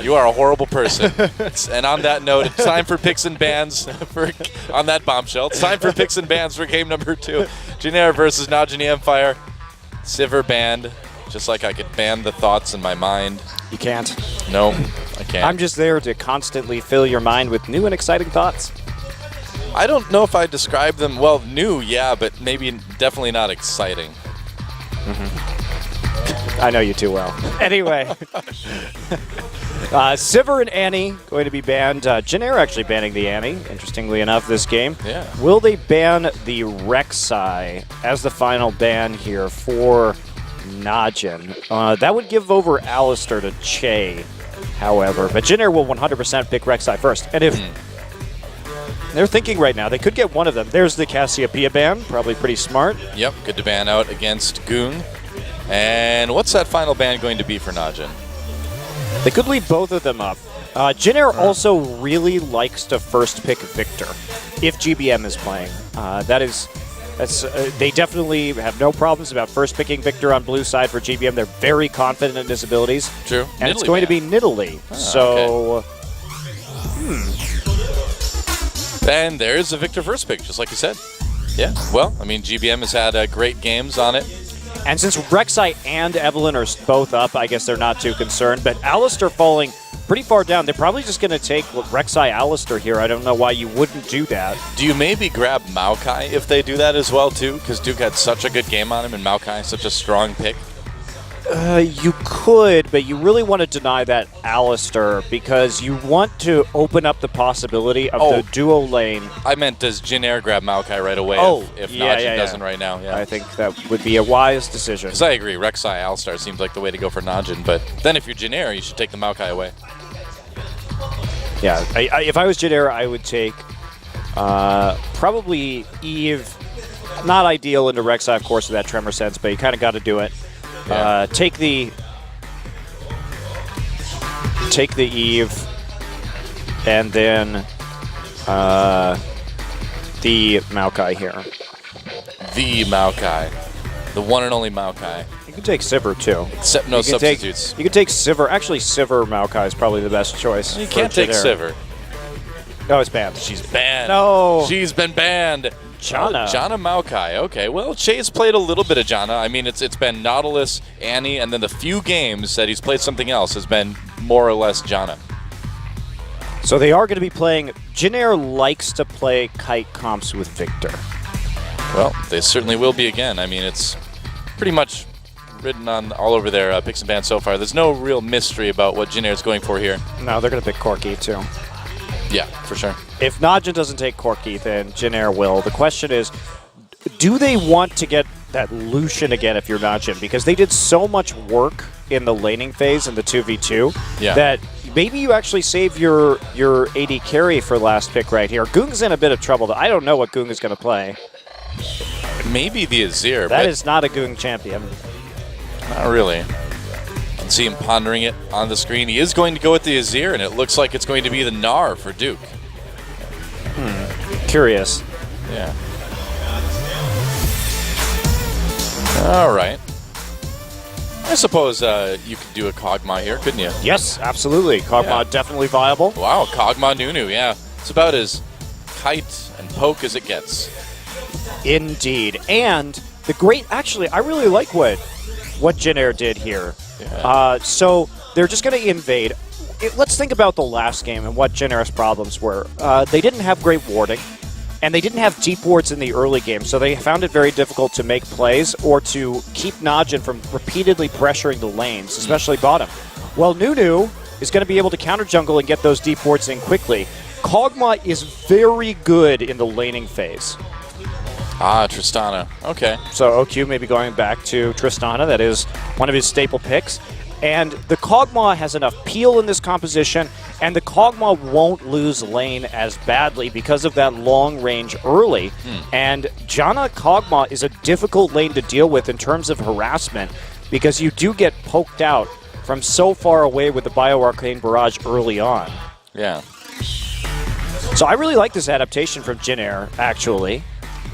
You are a horrible person. And on that note, it's time for picks and bans. On that bombshell, it's time for picks and bans for game number 2. Janair versus Najee Empire. Sivir banned, just like I could ban the thoughts in my mind. You can't. No, I can't. I'm just there to constantly fill your mind with new and exciting thoughts. I don't know if I describe them, well, new, yeah, but maybe definitely not exciting. I know you too well. Anyway, Sivir and Annie going to be banned. Janair actually banning the Annie, interestingly enough, this game. Yeah. Will they ban the Rek'Sai as the final ban here for Najin? That would give over Alistar to Che, however. But Janair will 100% pick Rek'Sai first. And if they're thinking right now, they could get one of them. There's the Cassiopeia ban, probably pretty smart. Yep, good to ban out against Goong. And what's that final ban going to be for Najin? They could leave both of them up. Janair also really likes to first pick Victor if GBM is playing. They definitely have no problems about first picking Victor on blue side for GBM. They're very confident in his abilities. True. And it's going to be Nidalee. So, And there's a Victor first pick, just like you said. Yeah, well, I mean, GBM has had great games on it. And since Rek'Sai and Evelynn are both up, I guess they're not too concerned. But Alistar falling pretty far down. They're probably just going to take Rek'Sai Alistar here. I don't know why you wouldn't do that. Do you maybe grab Maokai if they do that as well, too? Because Duke had such a good game on him, and Maokai such a strong pick. You could, but you really want to deny that Alistar because you want to open up the possibility of the duo lane. I meant, does Janair grab Maokai right away if Najin doesn't right now? Yeah. I think that would be a wise decision. Because I agree, Rek'Sai Alistar seems like the way to go for Najin, but then if you're Janair, you should take the Maokai away. Yeah, if I was Janair, I would take probably Eve. Not ideal into Rek'Sai, of course, with that Tremor Sense, but you kind of got to do it. Yeah. Take the Eve, and then the Maokai here. The Maokai. The one and only Maokai. You can take Sivir, too. No substitutes. You can take Sivir. Actually, Sivir Maokai is probably the best choice. You can't take Sivir. No, it's banned. She's banned. No. She's been banned. Janna. Janna Maokai. Okay, well, Che's played a little bit of Janna. I mean, it's been Nautilus, Annie, and then the few games that he's played something else has been more or less Janna. So they are going to be playing. Janair likes to play kite comps with Victor. Well, they certainly will be again. I mean, it's pretty much written on all over their picks and bans so far. There's no real mystery about what Janair's going for here. No, they're going to pick Corki, too. Yeah, for sure. If Najin doesn't take Corki, then Janair will. The question is, do they want to get that Lucian again if you're Najin? Because they did so much work in the laning phase in the 2v2 that maybe you actually save your AD carry for last pick right here. Goong's in a bit of trouble. I don't know what Goong is going to play. Maybe the Azir. That is not a Goong champion. Not really. See him pondering it on the screen. He is going to go with the Azir, and it looks like it's going to be the Gnar for Duke. Curious. Yeah. All right. I suppose you could do a Kog'Maw here, couldn't you? Yes, absolutely. Kog'Maw definitely viable. Wow, Kog'Maw Nunu, yeah. It's about as kite and poke as it gets. Indeed. And the great, actually, I really like what Janair did here. Yeah. So they're just going to invade. Let's think about the last game and what Janair's problems were. They didn't have great warding, and they didn't have deep wards in the early game, so they found it very difficult to make plays or to keep Najin from repeatedly pressuring the lanes, especially bottom. Well, Nunu is going to be able to counter jungle and get those deep wards in quickly. Kog'Maw is very good in the laning phase. Ah, Tristana. Okay. So OQ may be going back to Tristana. That is one of his staple picks. And the Kog'Maw has enough peel in this composition, and the Kog'Maw won't lose lane as badly because of that long range early. And Janna Kog'Maw is a difficult lane to deal with in terms of harassment because you do get poked out from so far away with the Bio-Arcane Barrage early on. Yeah. So I really like this adaptation from Janair, actually.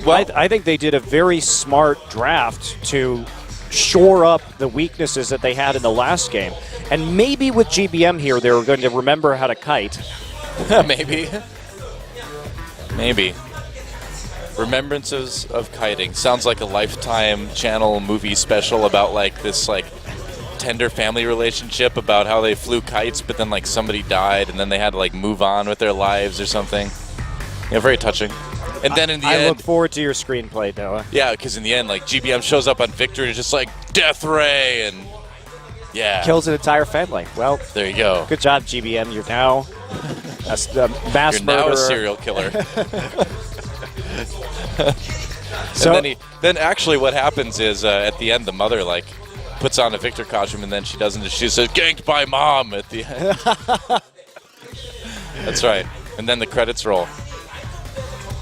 Well, I think they did a very smart draft to shore up the weaknesses that they had in the last game. And maybe with GBM here, they were going to remember how to kite. Maybe. Maybe. Remembrances of kiting. Sounds like a Lifetime channel movie special about like this like tender family relationship about how they flew kites, but then like somebody died and then they had to like move on with their lives or something. Yeah, very touching. And then in the end, I look forward to your screenplay, Noah. Yeah, because in the end, like GBM shows up on Victor and is just like Death Ray and yeah, kills an entire family. Well, there you go. Good job, GBM. You're now a mass You're murderer. now a serial killer. So and then actually what happens is at the end the mother like puts on a Victor costume and then she doesn't. She says ganked by mom at the end. That's right. And then the credits roll.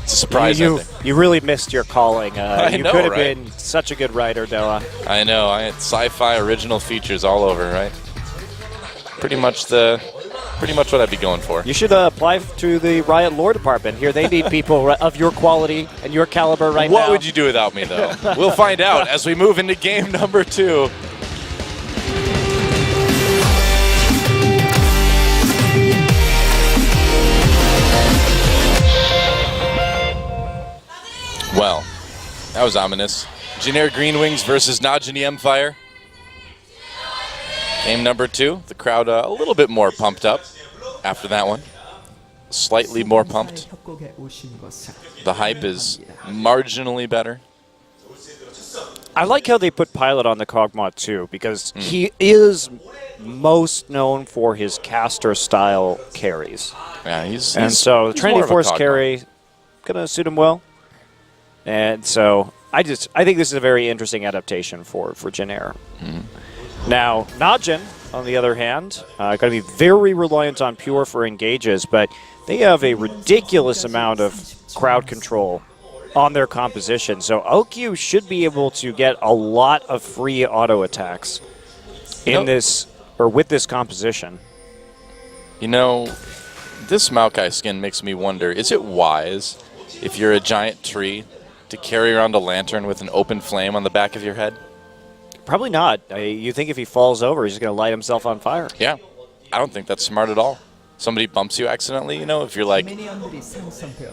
It's a surprise. You really missed your calling. I you know, could have right? been such a good writer, Noah. I know. I had sci-fi original features all over, right? Pretty much what I'd be going for. You should apply to the Riot Lore Department. Here, they need people of your quality and your caliber right now. What would you do without me, though? We'll find out as we move into game number 2. Well, that was ominous. Janair Green Wings versus Najini Empire. Game number 2. The crowd a little bit more pumped up after that one. Slightly more pumped. The hype is marginally better. I like how they put Pilot on the Kog'Maw too, because he is most known for his caster-style carries. Yeah, he's so he's Trinity more of a Force Kog'Maw. carry gonna suit him well. And so I think this is a very interesting adaptation for Janair. Now, Najin, on the other hand, going to be very reliant on Pure for engages, but they have a ridiculous amount of crowd control on their composition. So OQ should be able to get a lot of free auto attacks in this or with this composition. You know, this Maokai skin makes me wonder, is it wise if you're a giant tree to carry around a lantern with an open flame on the back of your head? Probably not. You think if he falls over, he's going to light himself on fire. Yeah. I don't think that's smart at all. Somebody bumps you accidentally, you know, if you're like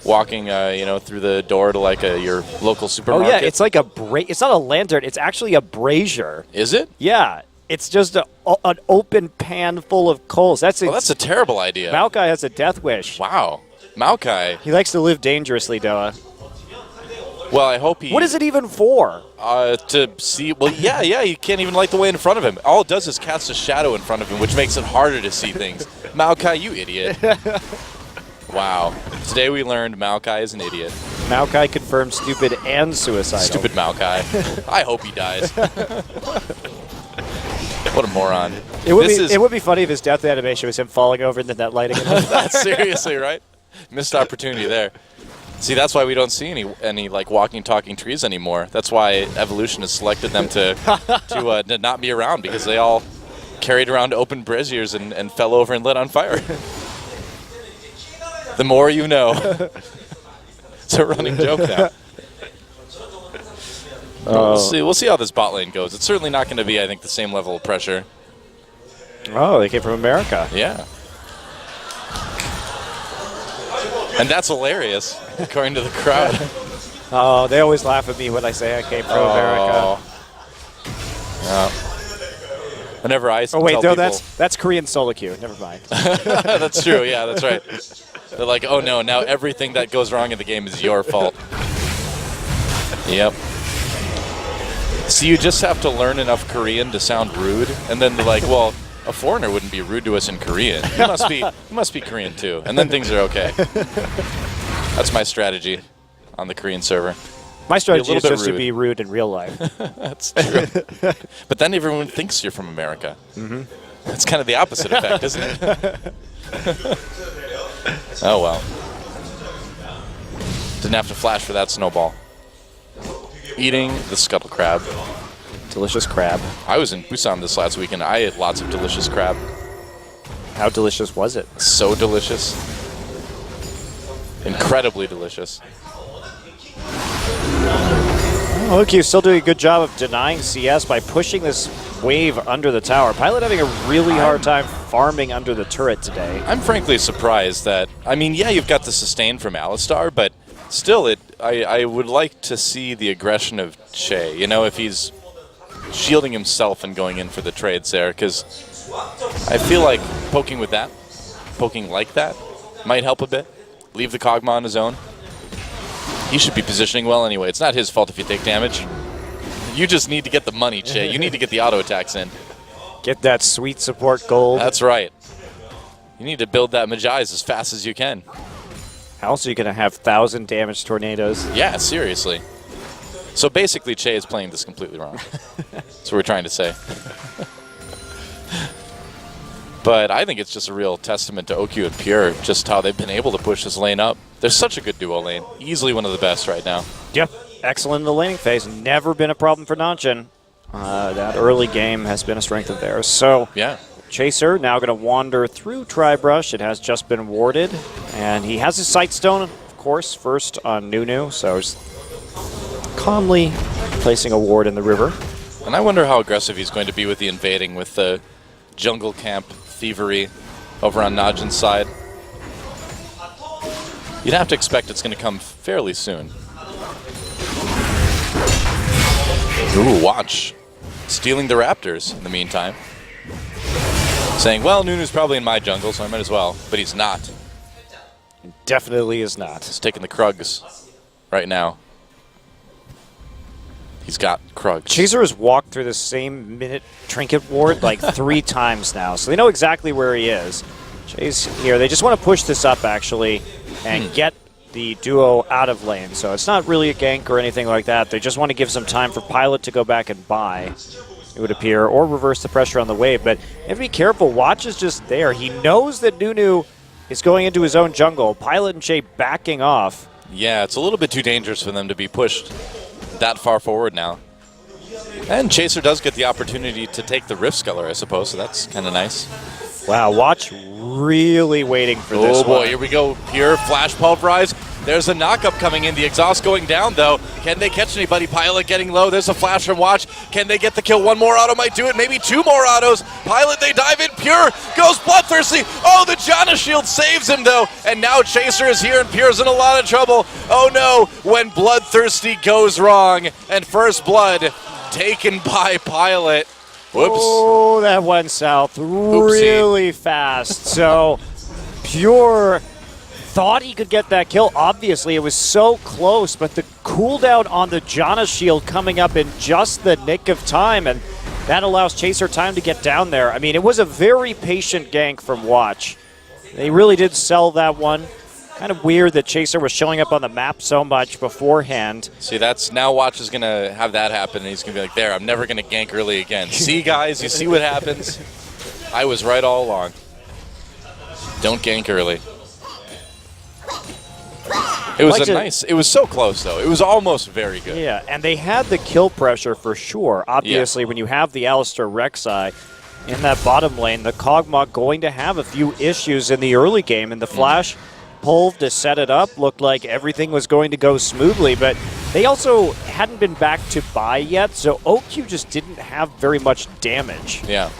walking, through the door to like your local supermarket. Oh yeah, it's like it's not a lantern, it's actually a brazier. Is it? Yeah, it's just an open pan full of coals. That's a terrible idea. Maokai has a death wish. Wow. Maokai. He likes to live dangerously, Doa. Well, I hope he... What is it even for? To see... Well, yeah, you can't even light the way in front of him. All it does is cast a shadow in front of him, which makes it harder to see things. Maokai, you idiot. Wow. Today we learned Maokai is an idiot. Maokai confirmed stupid and suicidal. Stupid Maokai. I hope he dies. What a moron. It would be funny if his death animation was him falling over and then that lighting. Seriously, right? Missed opportunity there. See, that's why we don't see any like walking, talking trees anymore. That's why evolution has selected them to not be around, because they all carried around open braziers and fell over and lit on fire. The more you know. It's a running joke now. We'll see how this bot lane goes. It's certainly not going to be, I think, the same level of pressure. Oh, they came from America. Yeah. And that's hilarious, according to the crowd. Oh, they always laugh at me when I say I came from America. Yeah. Whenever I Oh wait, tell no, people, that's Korean solo queue. Never mind. That's true. Yeah, that's right. They're like, oh no, now everything that goes wrong in the game is your fault. Yep. So you just have to learn enough Korean to sound rude, and then they're like, well, a foreigner wouldn't be rude to us in Korean. You must be Korean too, and then things are okay. That's my strategy on the Korean server. My strategy is just rude. to be rude in real life. That's true. But then everyone thinks you're from America. Mm-hmm. It's kind of the opposite effect, isn't it? Oh well. Didn't have to flash for that snowball. Eating the scuttle crab. Delicious crab. I was in Busan this last weekend. I ate lots of delicious crab. How delicious was it? So delicious. Incredibly delicious. OQ still doing a good job of denying CS by pushing this wave under the tower. Pilot having a really hard time farming under the turret today. I'm frankly surprised that, I mean, yeah, you've got the sustain from Alistar, but still, I would like to see the aggression of Che. You know, if he's shielding himself and going in for the trades there, because I feel like poking with that, poking like that, might help a bit. Leave the Kog'Maw on his own. He should be positioning well anyway. It's not his fault if you take damage. You just need to get the money, Che. You need to get the auto attacks in. Get that sweet support gold. That's right. You need to build that Magi's as fast as you can. How else are you going to have 1,000 damage tornadoes? Yeah, seriously. So basically, Che is playing this completely wrong. That's what we're trying to say. But I think it's just a real testament to OQ and Pure, just how they've been able to push this lane up. They're such a good duo lane. Easily one of the best right now. Yep. Excellent in the laning phase. Never been a problem for Nanchin. That early game has been a strength of theirs. So, yeah. Chaser now going to wander through Tribrush. It has just been warded. And he has his Sightstone, of course, first on Nunu. So, he's calmly placing a ward in the river. And I wonder how aggressive he's going to be with the invading, with the jungle camp thievery over on Najin's side. You'd have to expect it's going to come fairly soon. Ooh, watch. Stealing the Raptors in the meantime. Saying, well, Nunu's probably in my jungle, so I might as well. But he's not. Definitely is not. He's taking the Krugs right now. He's got Krugs. Chaser has walked through the same minute trinket ward like 3 times now, so they know exactly where he is. Chase here. They just want to push this up, actually, and get the duo out of lane. So it's not really a gank or anything like that. They just want to give some time for Pilot to go back and buy, it would appear, or reverse the pressure on the wave. But you have to be careful. Watch is just there. He knows that Nunu is going into his own jungle. Pilot and Shay backing off. Yeah, it's a little bit too dangerous for them to be pushed that far forward now. And Chaser does get the opportunity to take the Rift Sculler, I suppose, so that's kind of nice. Wow, Watch really waiting for this one. Oh boy, one. here we go. Pure Flash Pulverize. There's a knockup coming in. The exhaust going down, though. Can they catch anybody? Pilot getting low. There's a flash from Watch. Can they get the kill? One more auto might do it. Maybe 2 more autos. Pilot, they dive in. Pure goes Bloodthirsty. Oh, the Janna Shield saves him, though. And now Chaser is here, and Pure's in a lot of trouble. Oh, no. When Bloodthirsty goes wrong, and First Blood taken by Pilot. Whoops. Oh, that went south really fast. So, Pure thought he could get that kill. Obviously, it was so close, but the cooldown on the Janna Shield coming up in just the nick of time, and that allows Chaser time to get down there. I mean, it was a very patient gank from Watch. They really did sell that one. Kind of weird that Chaser was showing up on the map so much beforehand. See, that's now Watch is going to have that happen, and he's going to be like, there, I'm never going to gank early again. See, guys, you see what happens? I was right all along. Don't gank early. It was it was so close, though. It was almost very good. Yeah, and they had the kill pressure for sure. Obviously, when you have the Alistar Rek'Sai in that bottom lane, the Kog'Maw going to have a few issues in the early game, and the Flash pulled to set it up. Looked like everything was going to go smoothly, but they also hadn't been back to buy yet, so OQ just didn't have very much damage. Yeah.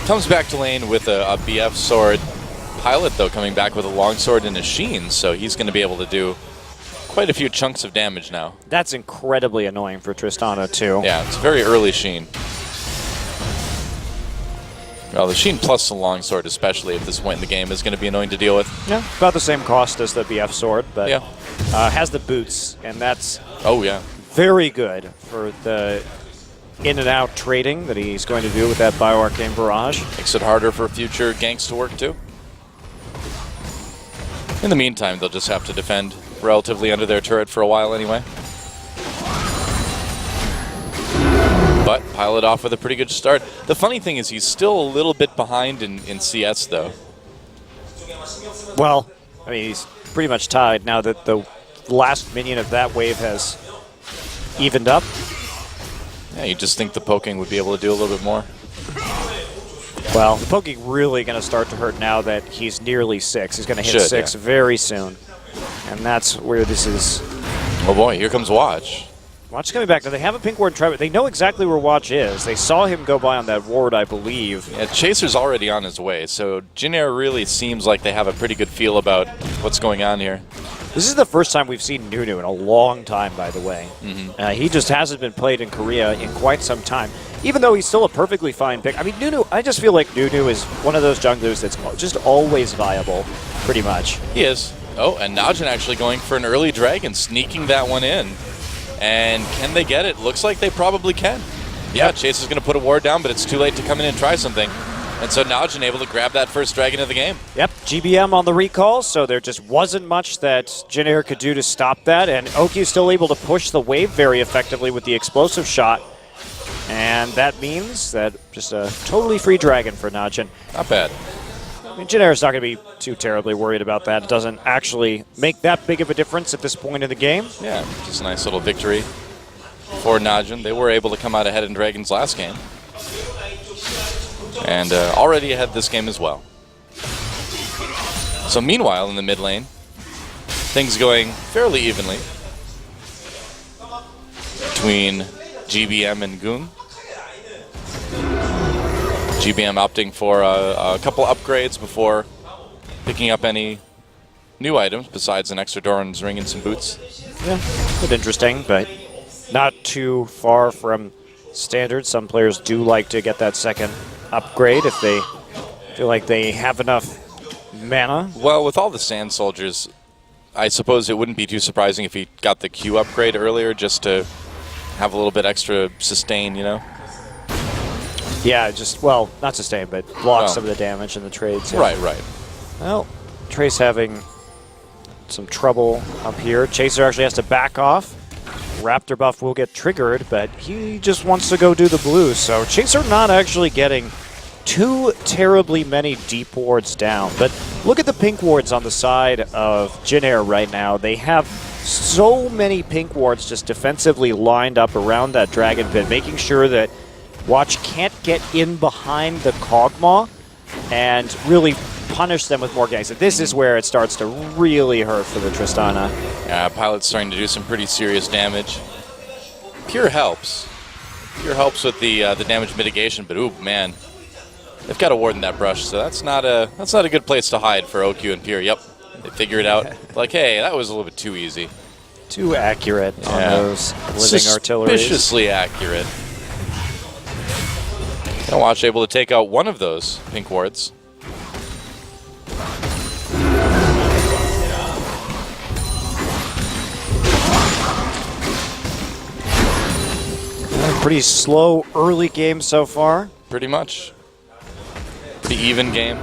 Comes back to lane with a BF sword. Pilot, though, coming back with a longsword and a Sheen, so he's going to be able to do quite a few chunks of damage now. That's incredibly annoying for Tristana, too. Yeah, it's a very early Sheen. Well, the Sheen plus the longsword, especially at this point in the game, is going to be annoying to deal with. Yeah, about the same cost as the BF sword, but yeah. Has the boots, and that's very good for the in and out trading that he's going to do with that Bioarcane Barrage. Makes it harder for future ganks to work, too. In the meantime, they'll just have to defend relatively under their turret for a while anyway. But Pilot off with a pretty good start. The funny thing is he's still a little bit behind in CS, though. Well, I mean, he's pretty much tied now that the last minion of that wave has evened up. Yeah, you just think the poking would be able to do a little bit more. Well, the poking really going to start to hurt now that he's nearly 6. He's going to hit 6 very soon. And that's where this is. Oh boy, here comes Watch. Watch coming back. Now they have a pink ward in trap. They know exactly where Watch is. They saw him go by on that ward, I believe. Yeah, Chaser's already on his way, so Jin Air really seems like they have a pretty good feel about what's going on here. This is the first time we've seen Nunu in a long time, by the way. He just hasn't been played in Korea in quite some time, even though he's still a perfectly fine pick. I mean, Nunu, I just feel like Nunu is one of those junglers that's just always viable, pretty much. He is. Oh, and Najin actually going for an early dragon, sneaking that one in. And can they get it? Looks like they probably can. Yeah, Chase is going to put a ward down, but it's too late to come in and try something. And so Najin able to grab that first dragon of the game. Yep, GBM on the recall, so there just wasn't much that Jin Air could do to stop that. And Oki is still able to push the wave very effectively with the explosive shot. And that means that just a totally free dragon for Najin. Not bad. I mean, Jin Air is not going to be too terribly worried about that. It doesn't actually make that big of a difference at this point in the game. Yeah, just a nice little victory for Najin. They were able to come out ahead in Dragon's last game. And already ahead this game as well. So meanwhile, in the mid lane, things going fairly evenly between GBM and Goon. GBM opting for a couple upgrades before picking up any new items besides an extra Doran's ring and some boots. Yeah, a bit interesting, but not too far from standard. Some players do like to get that second upgrade if they feel like they have enough mana. Well, with all the Sand Soldiers, I suppose it wouldn't be too surprising if he got the Q upgrade earlier just to have a little bit extra sustain, you know? Yeah, just, well, not sustain, but block some of the damage in the trades. Yeah. Right. Well, Trace having some trouble up here. Chaser actually has to back off. Raptor buff will get triggered, but he just wants to go do the blue. So Chaser not actually getting too terribly many deep wards down. But look at the pink wards on the side of Jin Air right now. They have so many pink wards just defensively lined up around that Dragon Pit, making sure that Watch can't get in behind the Kog'Maw and really punish them with more ganks. And this is where it starts to really hurt for the Tristana. Yeah, Pilot's starting to do some pretty serious damage. Pure helps. Pure helps with the damage mitigation, but ooh, man. They've got a ward in that brush, so that's not a good place to hide for OQ and Pure. Yep, they figure it out. Like, hey, that was a little bit too easy. Too accurate on those living artillery. Suspiciously accurate. And Watch able to take out one of those pink wards. Pretty slow early game so far. Pretty much. Pretty even game.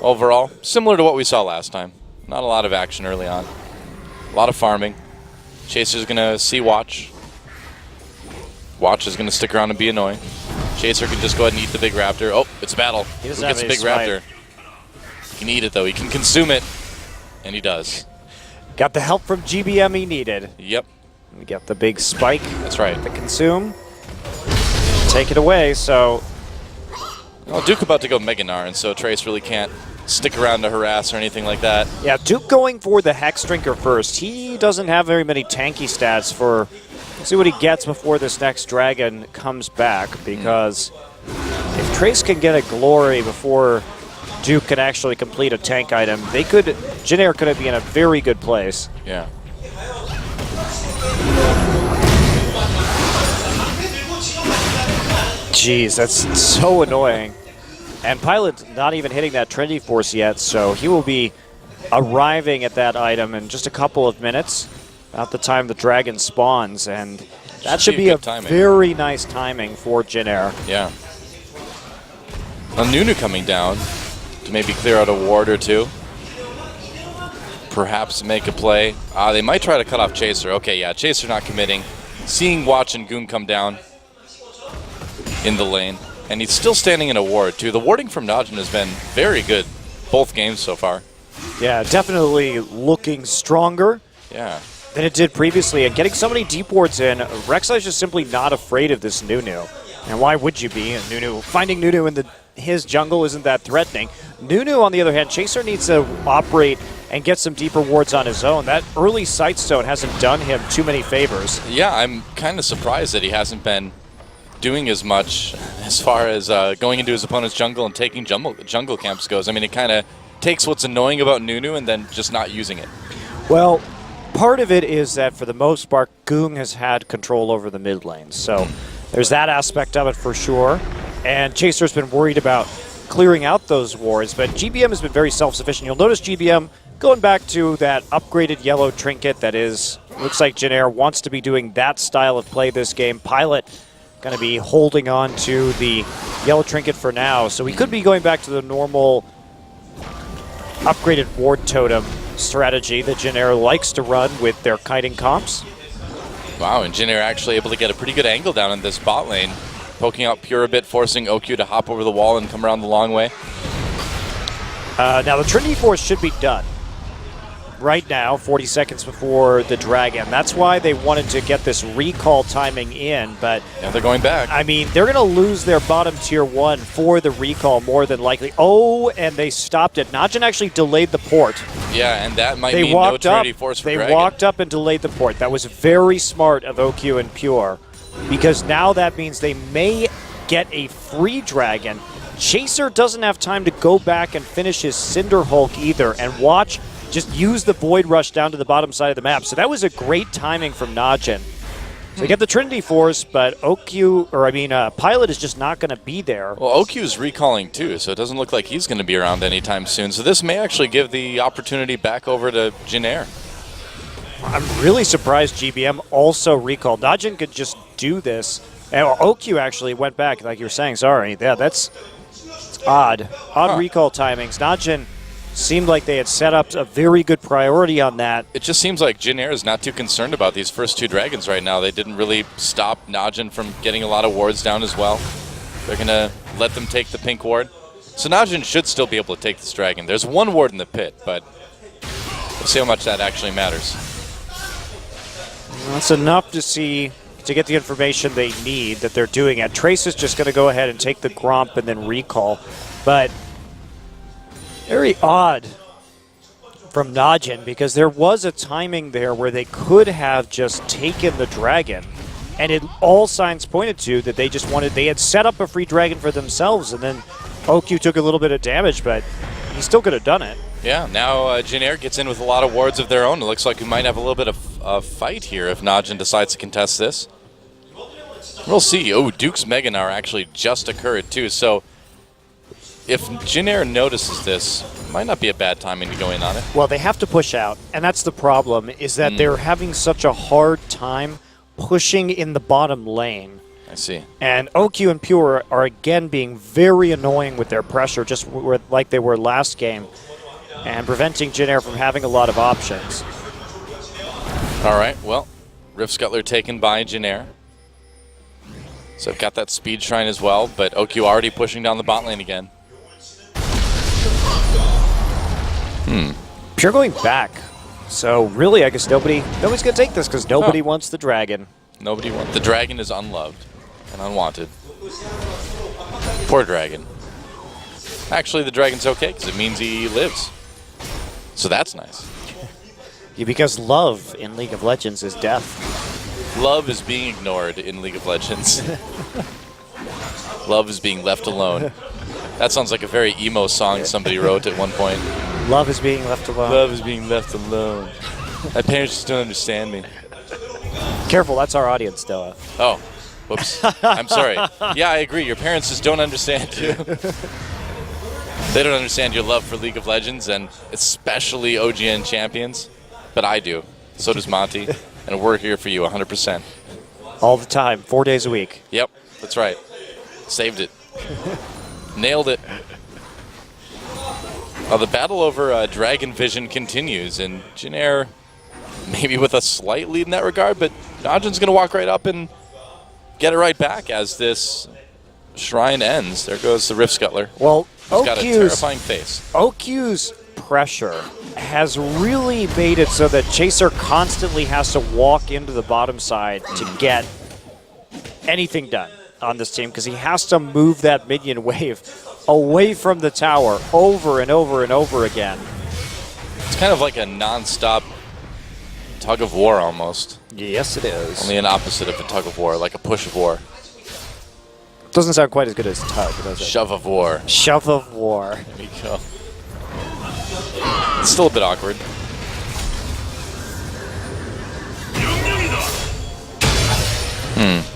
Overall, similar to what we saw last time. Not a lot of action early on. A lot of farming. Chaser's going to see Watch. Watch is going to stick around and be annoying. Chaser can just go ahead and eat the big raptor. Oh, it's a battle. He Who doesn't gets have the any big raptor? He can eat it, though. He can consume it. And he does. Got the help from GBM he needed. Yep. We got the big spike. That's right. To consume. Take it away, so... Well, Duke about to go Mega Gnar, and so Trace really can't stick around to harass or anything like that. Yeah, Duke going for the Hex Drinker first. He doesn't have very many tanky stats for... See what he gets before this next dragon comes back, because if Trace can get a glory before Duke can actually complete a tank item, they could... Jin Air could be in a very good place. Yeah. Jeez, that's so annoying. And Pilot's not even hitting that Trinity Force yet, so he will be arriving at that item in just a couple of minutes, about the time the dragon spawns, and that should be a very nice timing for Jin Air. Yeah. Well, Nunu coming down to maybe clear out a ward or two. Perhaps make a play. They might try to cut off Chaser. Okay, yeah, Chaser not committing. Seeing Watch and Goon come down in the lane. And he's still standing in a ward, too. The warding from Najin has been very good both games so far. Yeah, definitely looking stronger than it did previously. And getting so many deep wards in, Rek'Sai is just simply not afraid of this Nunu. And why would you be? And Nunu, finding Nunu in his jungle isn't that threatening. Nunu, on the other hand, Chaser needs to operate and get some deeper wards on his own. That early Sightstone hasn't done him too many favors. Yeah, I'm kind of surprised that he hasn't been doing as much as far as going into his opponent's jungle and taking jungle camps goes. I mean, it kind of takes what's annoying about Nunu and then just not using it. Well, part of it is that for the most part, Goong has had control over the mid lane. So there's that aspect of it for sure. And Chaser's been worried about clearing out those wards, but GBM has been very self-sufficient. You'll notice GBM going back to that upgraded yellow trinket that is, looks like Jin wants to be doing that style of play this game. Pilot going to be holding on to the yellow trinket for now, so we could be going back to the normal upgraded ward totem strategy that Jin likes to run with their kiting comps. Wow, and Jin actually able to get a pretty good angle down in this bot lane, poking out Pure a bit, forcing OQ to hop over the wall and come around the long way. Now the Trinity Force should be done right now, 40 seconds before the Dragon. That's why they wanted to get this recall timing in, but yeah, they're going back. I mean, they're going to lose their bottom tier 1 for the recall more than likely. Oh, and they stopped it. Najin actually delayed the port. Yeah, and that might mean no Trinity Force for Dragon. They walked up and delayed the port. That was very smart of OQ and Pure, because now that means they may get a free Dragon. Chaser doesn't have time to go back and finish his Cinder Hulk either, and watch just use the Void Rush down to the bottom side of the map. So that was a great timing from Najin. So they get the Trinity Force, but Pilot is just not going to be there. Well, OQ's recalling too, so it doesn't look like he's going to be around anytime soon. So this may actually give the opportunity back over to Jin. I'm really surprised GBM also recalled. Najin could just do this. And OQ actually went back, like you were saying. Sorry. Yeah, that's odd. Odd recall timings. Najin seemed like they had set up a very good priority on that. It just seems like Jin is not too concerned about these first 2 dragons right now. They didn't really stop Najin from getting a lot of wards down as well. They're going to let them take the pink ward. So Najin should still be able to take this dragon. There's 1 ward in the pit, but we'll see how much that actually matters. That's enough to get the information they need that they're doing it. Trace is just going to go ahead and take the Gromp and then recall. But very odd from Najin, because there was a timing there where they could have just taken the dragon, and all signs pointed to that they had set up a free dragon for themselves, and then OQ took a little bit of damage, but he still could have done it. Yeah, now Jin gets in with a lot of wards of their own. It looks like we might have a little bit of a fight here if Najin decides to contest this. We'll see. Oh, Duke's Meganar actually just occurred too, so if Jin notices this, might not be a bad timing to go in on it. Well, they have to push out, and that's the problem, is that they're having such a hard time pushing in the bottom lane. I see. And OQ and Pure are again being very annoying with their pressure, just like they were last game, and preventing Jin from having a lot of options. All right, well, Rift Scuttler taken by Jin. So I've got that speed shrine as well, but OQ already pushing down the bot lane again. Pure going back. So really, I guess nobody's going to take this because nobody wants the dragon. Nobody wants. The dragon is unloved and unwanted. Poor dragon. Actually, the dragon's okay because it means he lives. So that's nice. Yeah, because love in League of Legends is death. Love is being ignored in League of Legends. Love is being left alone. That sounds like a very emo song somebody wrote at one point. Love is being left alone. Love is being left alone. My parents just don't understand me. Careful, that's our audience, Noah. Oh, whoops. I'm sorry. Yeah, I agree. Your parents just don't understand you. They don't understand your love for League of Legends, and especially OGN champions. But I do. So does Monty. And we're here for you 100%. All the time, 4 days a week. Yep, that's right. Saved it. Nailed it. The battle over Dragon Vision continues, and Jin maybe with a slight lead in that regard, but Najin's going to walk right up and get it right back as this shrine ends. There goes the Rift Scuttler. Well, He's got a terrifying face. OQ's pressure has really made it so that Chaser constantly has to walk into the bottom side to get anything done on this team, because he has to move that minion wave away from the tower over and over and over again It's kind of like a non-stop tug of war almost. Yes, it is. Only an opposite of a tug of war, like a push of war. Doesn't sound quite as good as tug, does it? Shove of war. Shove of war. There you go. It's still a bit awkward.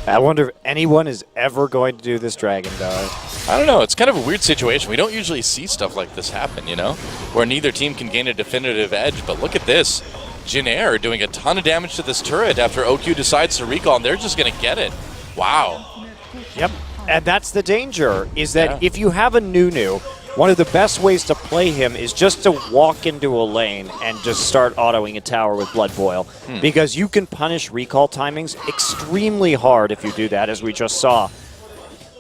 I wonder if anyone is ever going to do this dragon dive. I don't know. It's kind of a weird situation. We don't usually see stuff like this happen, you know? Where neither team can gain a definitive edge. But look at this. Jin Air doing a ton of damage to this turret after OQ decides to recall, and they're just going to get it. Wow. Yep. And that's the danger, is that if you have a Nunu, one of the best ways to play him is just to walk into a lane and just start autoing a tower with Blood Boil. Because you can punish recall timings extremely hard if you do that, as we just saw.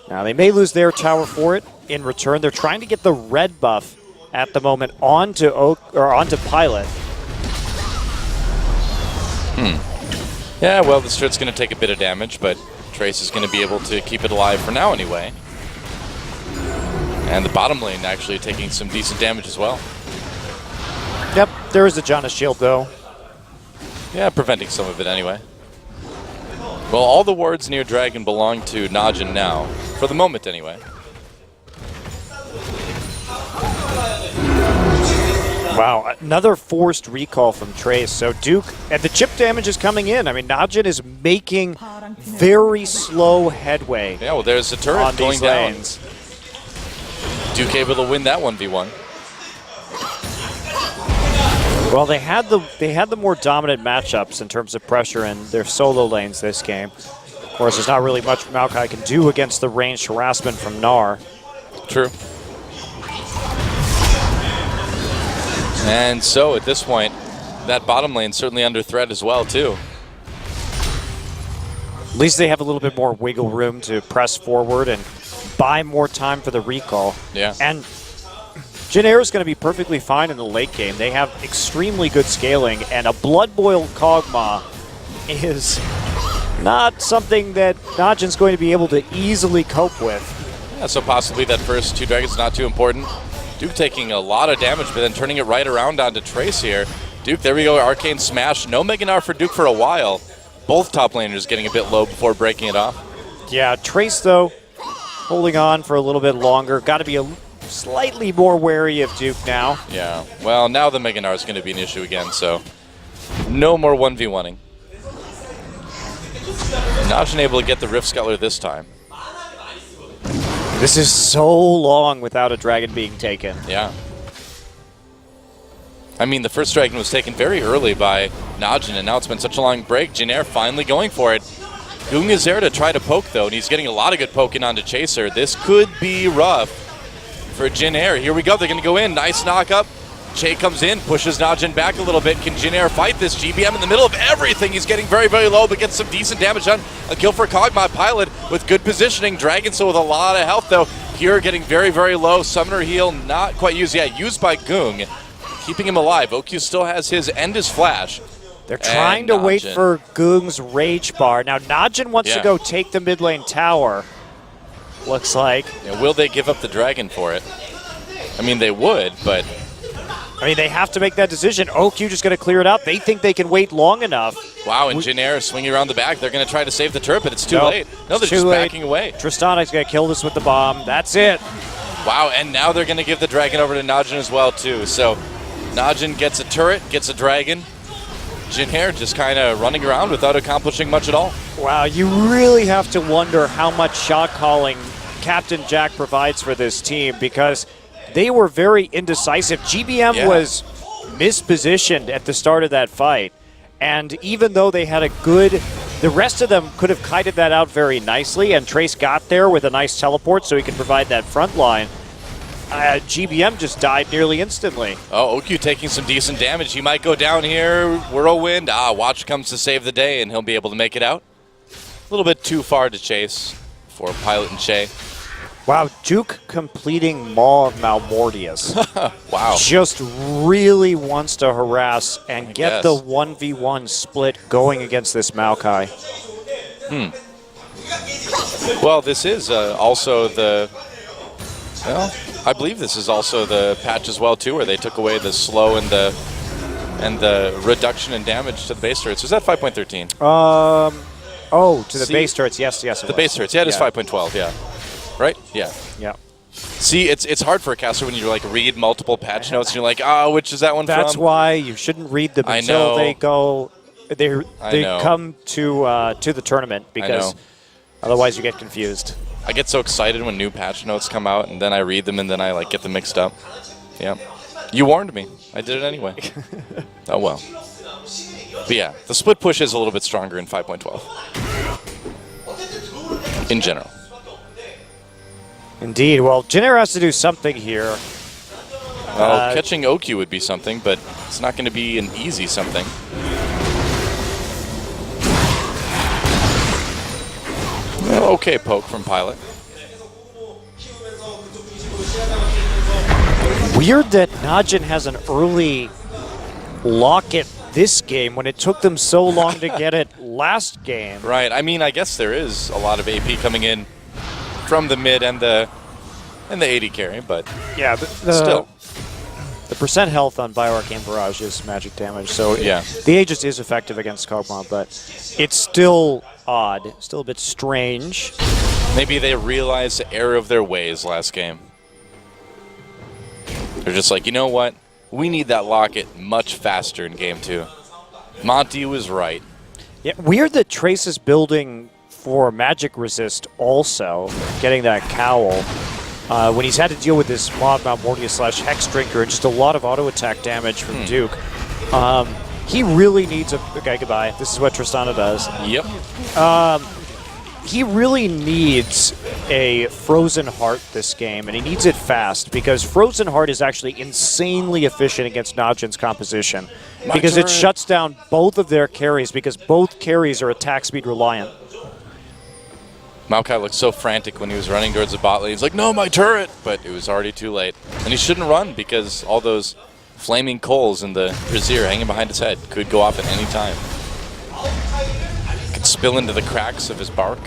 Now, they may lose their tower for it. In return, they're trying to get the red buff at the moment onto Pilot. Yeah, well, this turret's going to take a bit of damage, but Trace is going to be able to keep it alive for now anyway. And the bottom lane actually taking some decent damage as well. Yep, there is a Janus shield, though. Yeah, preventing some of it anyway. Well, all the wards near Dragon belong to Najin now, for the moment anyway. Wow, another forced recall from Trace. So Duke, and the chip damage is coming in. I mean, Najin is making very slow headway. Yeah, well, there's a turret on going these down. lanes. Duke able to win that 1v1. Well, they had the more dominant matchups in terms of pressure in their solo lanes this game. Of course, there's not really much Maokai can do against the ranged harassment from Gnar. True. And so at this point, that bottom lane certainly under threat as well too. At least they have a little bit more wiggle room to press forward and buy more time for the recall. Yeah. And Jin Air is going to be perfectly fine in the late game. They have extremely good scaling, and a Blood Boil Kog'Maw is not something that Najin's going to be able to easily cope with. Yeah, so possibly that first 2 dragons not too important. Duke taking a lot of damage, but then turning it right around onto Trace here. Duke, there we go, Arcane Smash. No Mega Gnar for Duke for a while. Both top laners getting a bit low before breaking it off. Yeah, Trace, though, holding on for a little bit longer. Got to be slightly more wary of Duke now. Yeah, well, now the Mega Gnar is going to be an issue again, so no more 1v1ing. Najin able to get the Rift Scuttler this time. This is so long without a dragon being taken. Yeah. I mean, the first dragon was taken very early by Najin, and now it's been such a long break. Jin Air finally going for it. Gung is there to try to poke, though, and he's getting a lot of good poking onto Chaser. This could be rough for Jin Air. Here we go. They're going to go in. Nice knock up. Che comes in, pushes Najin back a little bit. Can Jin Air fight this? GBM in the middle of everything. He's getting very, very low, but gets some decent damage on a kill for Kog'Maw. Pilot with good positioning. Dragon still with a lot of health, though. Here getting very, very low. Summoner heal not quite used yet. Used by Gung. Keeping him alive. OQ still has his end his flash. They're trying to wait for Gung's Rage Bar. Now, Najin wants to go take the mid lane tower, looks like. Yeah, will they give up the dragon for it? I mean, they would, but... I mean, they have to make that decision. OQ just going to clear it out. They think they can wait long enough. Wow, and Jin Air is swinging around the back. They're going to try to save the turret, but it's too late. No, they're just backing away. Tristanic's going to kill this with the bomb. That's it. Wow, and now they're going to give the dragon over to Najin as well, too. So Najin gets a turret, gets a dragon. Jin Air just kind of running around without accomplishing much at all. Wow, you really have to wonder how much shot calling Captain Jack provides for this team, because they were very indecisive. GBM was mispositioned at the start of that fight, and even though they had a good... The rest of them could have kited that out very nicely, and Trace got there with a nice teleport so he could provide that front line. GBM just died nearly instantly. Oh, OQ taking some decent damage. He might go down here. Whirlwind. Watch comes to save the day, and he'll be able to make it out. A little bit too far to chase for Pilot and Che. Wow, Duke completing Maw of Malmortius. Wow. Just really wants to harass and get the 1v1 split going against this Maokai. Well, this is also the... Well, I believe this is also the patch as well, too, where they took away the slow and the and the reduction in damage to the base turrets. Was that 5.13? Oh, to the base turrets. Yes, yes. The base turrets. Yeah, it is 5.12. Yeah. Right? Yeah. Yeah. See, it's hard for a caster when you like read multiple patch notes and you're like, oh, which is that one from? That's why you shouldn't read them until they go. They come to the tournament, because otherwise you get confused. I get so excited when new patch notes come out, and then I read them, and then I like get them mixed up. Yeah. You warned me. I did it anyway. Oh, well. But yeah, the split push is a little bit stronger in 5.12. In general. Indeed. Well, Jin Air has to do something here. Well, catching OQ would be something, but it's not going to be an easy something. Well, okay poke from Pilot. Weird that Najin has an early locket this game when it took them so long to get it last game. Right. I mean, I guess there is a lot of AP coming in from the mid and the AD carry, but yeah, still. The percent health on Bioarcane Barrage is magic damage, so yeah. The Aegis is effective against Kog'Maw, but it's still odd, still a bit strange. Maybe they realized the error of their ways last game. They're just like, you know what? We need that locket much faster in game 2. Monty was right. Yeah, weird that Trace is building for magic resist also, getting that cowl. When he's had to deal with this Mod Mount Mortius / Hex Drinker and just a lot of auto attack damage from Duke. He really needs okay, goodbye. This is what Tristana does. Yep. He really needs a Frozen Heart this game, and he needs it fast, because Frozen Heart is actually insanely efficient against Najin's composition. Because it shuts down both of their carries, because both carries are attack speed reliant. Maokai looked so frantic when he was running towards the bot lane. He's like, no, my turret! But it was already too late. And he shouldn't run, because all those flaming coals in the brazier hanging behind his head could go off at any time. Could spill into the cracks of his bark.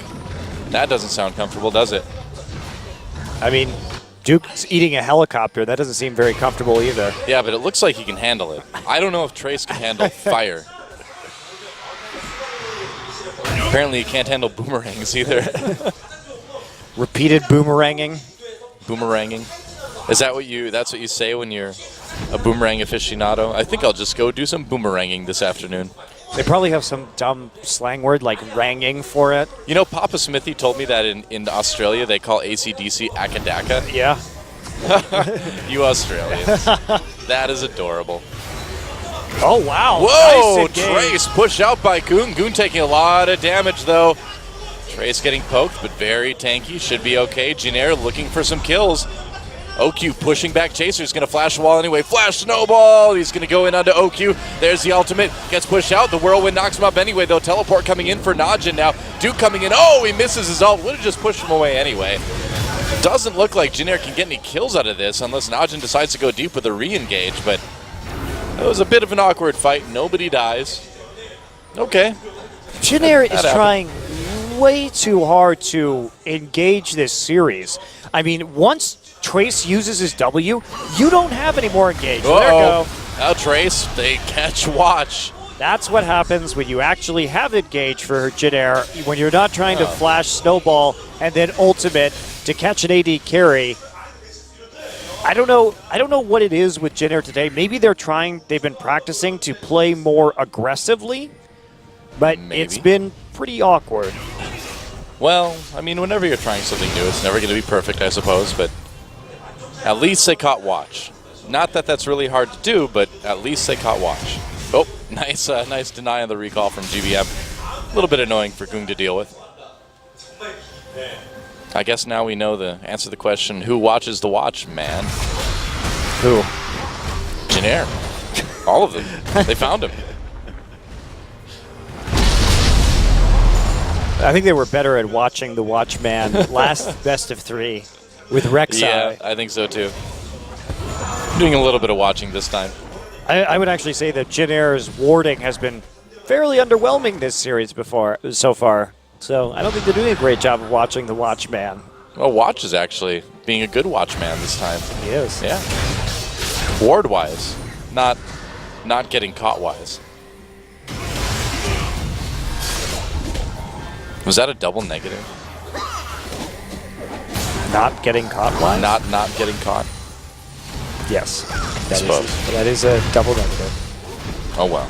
That doesn't sound comfortable, does it? I mean, Duke's eating a helicopter. That doesn't seem very comfortable either. Yeah, but it looks like he can handle it. I don't know if Trace can handle fire. Apparently he can't handle boomerangs either. Repeated boomeranging. Boomeranging. Is that that's what you say when you're a boomerang aficionado? I think I'll just go do some boomeranging this afternoon. They probably have some dumb slang word like ranging for it. You know, Papa Smithy told me that in Australia they call AC/DC Akadaka. Yeah. You Australians. That is adorable. Oh, wow. Whoa, nice Trace pushed out by Goon. Goon taking a lot of damage, though. Trace getting poked, but very tanky. Should be okay. Jin Air looking for some kills. OQ pushing back Chaser's going to flash the wall anyway. Flash snowball. He's going to go in onto OQ. There's the ultimate. Gets pushed out. The whirlwind knocks him up anyway, though. Teleport coming in for Najin now. Duke coming in. Oh, he misses his ult. Would have just pushed him away anyway. Doesn't look like Jin Air can get any kills out of this unless Najin decides to go deep with a re-engage, but it was a bit of an awkward fight. Nobody dies. Okay. Jin Air is trying way too hard to engage this series. I mean, once Trace uses his W, you don't have any more engage. Uh-oh. There you go. Now Trace, they catch watch. That's what happens when you actually have engage for Jin Air, when you're not trying to flash snowball and then ultimate to catch an AD carry. I don't know what it is with Jin Air today. Maybe they've been practicing to play more aggressively, but it's been pretty awkward. Well, I mean, whenever you're trying something new, it's never going to be perfect, I suppose, but at least they caught watch. Not that that's really hard to do, but at least they caught watch. Oh, nice deny on the recall from GBM. A little bit annoying for Goong to deal with. I guess now we know the answer to the question, who watches the watch, man? Who? Jin Air. All of them. They found him. I think they were better at watching the Watchman last best of 3 with Rek'Sai. Yeah, I think so too. Doing a little bit of watching this time. I would actually say that Jin Air's warding has been fairly underwhelming this series so far. So I don't think they're doing a great job of watching the Watchman. Well, Watch is actually being a good Watchman this time. He is. Yeah. Ward-wise, not not getting caught wise. Was that a double negative? Not getting caught wise? Not getting caught. Yes. Suppose. That is a double negative. Oh well.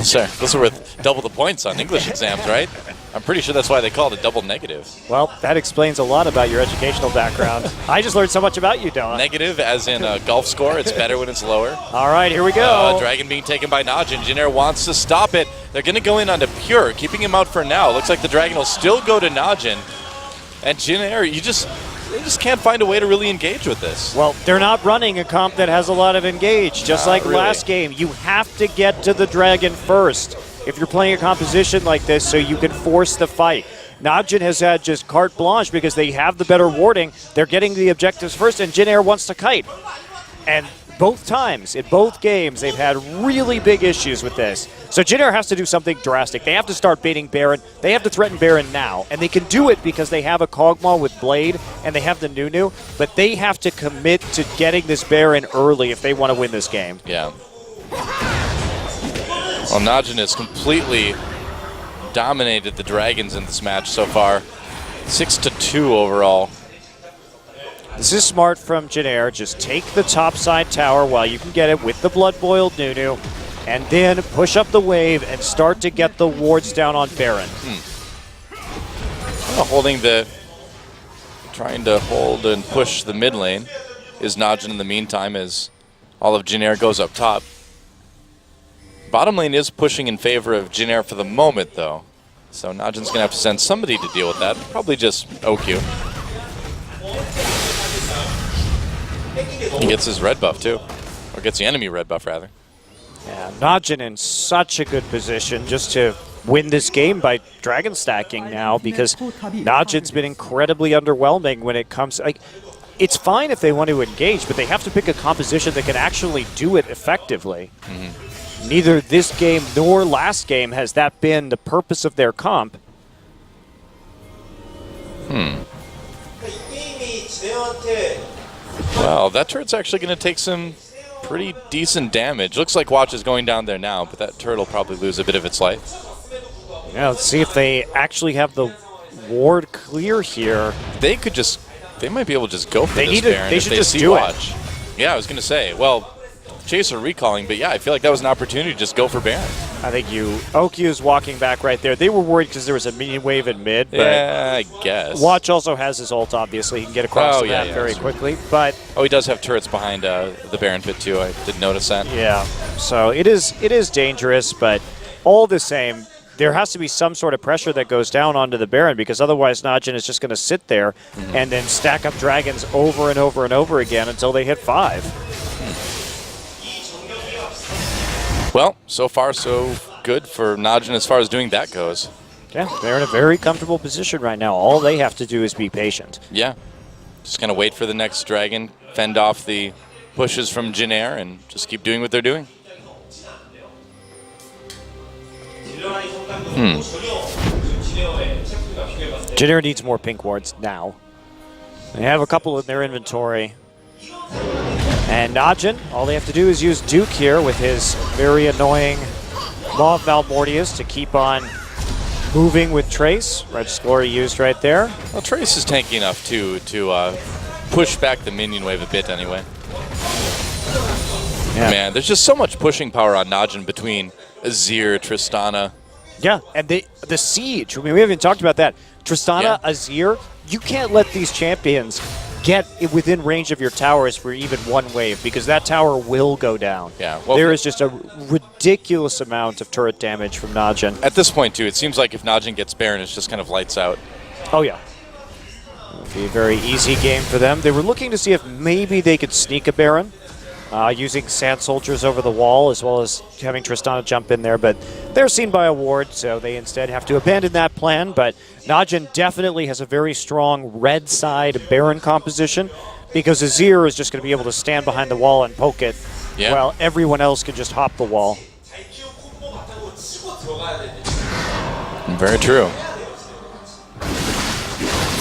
Sir, those are worth double the points on English exams, right? I'm pretty sure that's why they call it a double negative. Well, that explains a lot about your educational background. I just learned so much about you, Dylan. Negative as in a golf score. It's better when it's lower. All right, here we go. Dragon being taken by Najin. Jin Air wants to stop it. They're going to go in onto Pure, keeping him out for now. Looks like the Dragon will still go to Najin. And Jin Air, they just can't find a way to really engage with this. Well, they're not running a comp that has a lot of engage. Just like really. Last game, you have to get to the Dragon first if you're playing a composition like this so you can force the fight. Najin has had just carte blanche because they have the better warding. They're getting the objectives first, and Jin Air wants to kite. And both times, in both games, they've had really big issues with this. So Jin Air has to do something drastic. They have to start baiting Baron. They have to threaten Baron now. And they can do it because they have a Kog'Maw with Blade, and they have the Nunu. But they have to commit to getting this Baron early if they want to win this game. Yeah. Well, Najin has completely dominated the Dragons in this match so far. 6-2 overall. This is smart from Jin Air. Just take the top side tower while you can get it with the blood-boiled Nunu, and then push up the wave and start to get the wards down on Baron. Trying to hold and push the mid lane is Najin in the meantime as all of Jin Air goes up top. Bottom lane is pushing in favor of Jin Air for the moment, though. So Najin's going to have to send somebody to deal with that. Probably just OQ. He gets his red buff, too. Or gets the enemy red buff, rather. Yeah, Najin in such a good position just to win this game by dragon stacking now, because Najin's been incredibly underwhelming when it comes... It's fine if they want to engage, but they have to pick a composition that can actually do it effectively. Neither this game nor last game has that been the purpose of their comp. Well, that turret's actually going to take some pretty decent damage. Looks like Watch is going down there now, but that turret will probably lose a bit of its life. Yeah, let's see if they actually have the ward clear here. They might be able to just go for this Baron they if should they just see do Watch. Yeah, I was going to say, well, Chaser recalling, but yeah, I feel like that was an opportunity to just go for Baron. I think Okyu's walking back right there. They were worried because there was a minion wave in mid. But yeah, I guess. Watch also has his ult, obviously. He can get across the map very quickly. But he does have turrets behind the Baron pit, too. I did notice that. Yeah, so it is dangerous, but all the same, there has to be some sort of pressure that goes down onto the Baron, because otherwise Najin is just going to sit there and then stack up dragons over and over and over again until they hit 5. Well, so far so good for Najin as far as doing that goes. Yeah, they're in a very comfortable position right now. All they have to do is be patient. Yeah, just kind of wait for the next dragon, fend off the pushes from Jin Air, and just keep doing what they're doing. Jin Air needs more pink wards now. They have a couple in their inventory. And Najin, all they have to do is use Duke here with his very annoying Maw of Malmortius to keep on moving with Trace. Red Glory used right there. Well, Trace is tanky enough, too, to push back the minion wave a bit anyway. Yeah. Man, there's just so much pushing power on Najin between Azir, Tristana. Yeah, and the siege. I mean, we haven't talked about that. Tristana, Azir, you can't let these champions get within range of your towers for even one wave, because that tower will go down. Yeah, well, there is just a ridiculous amount of turret damage from Najin. At this point, too, it seems like if Najin gets Baron, it's just kind of lights out. Oh, yeah. It'll be a very easy game for them. They were looking to see if maybe they could sneak a Baron, using Sand Soldiers over the wall, as well as having Tristana jump in there, but they're seen by a ward, so they instead have to abandon that plan. But Najin definitely has a very strong red side Baron composition, because Azir is just going to be able to stand behind the wall and poke it, while everyone else can just hop the wall. Very true.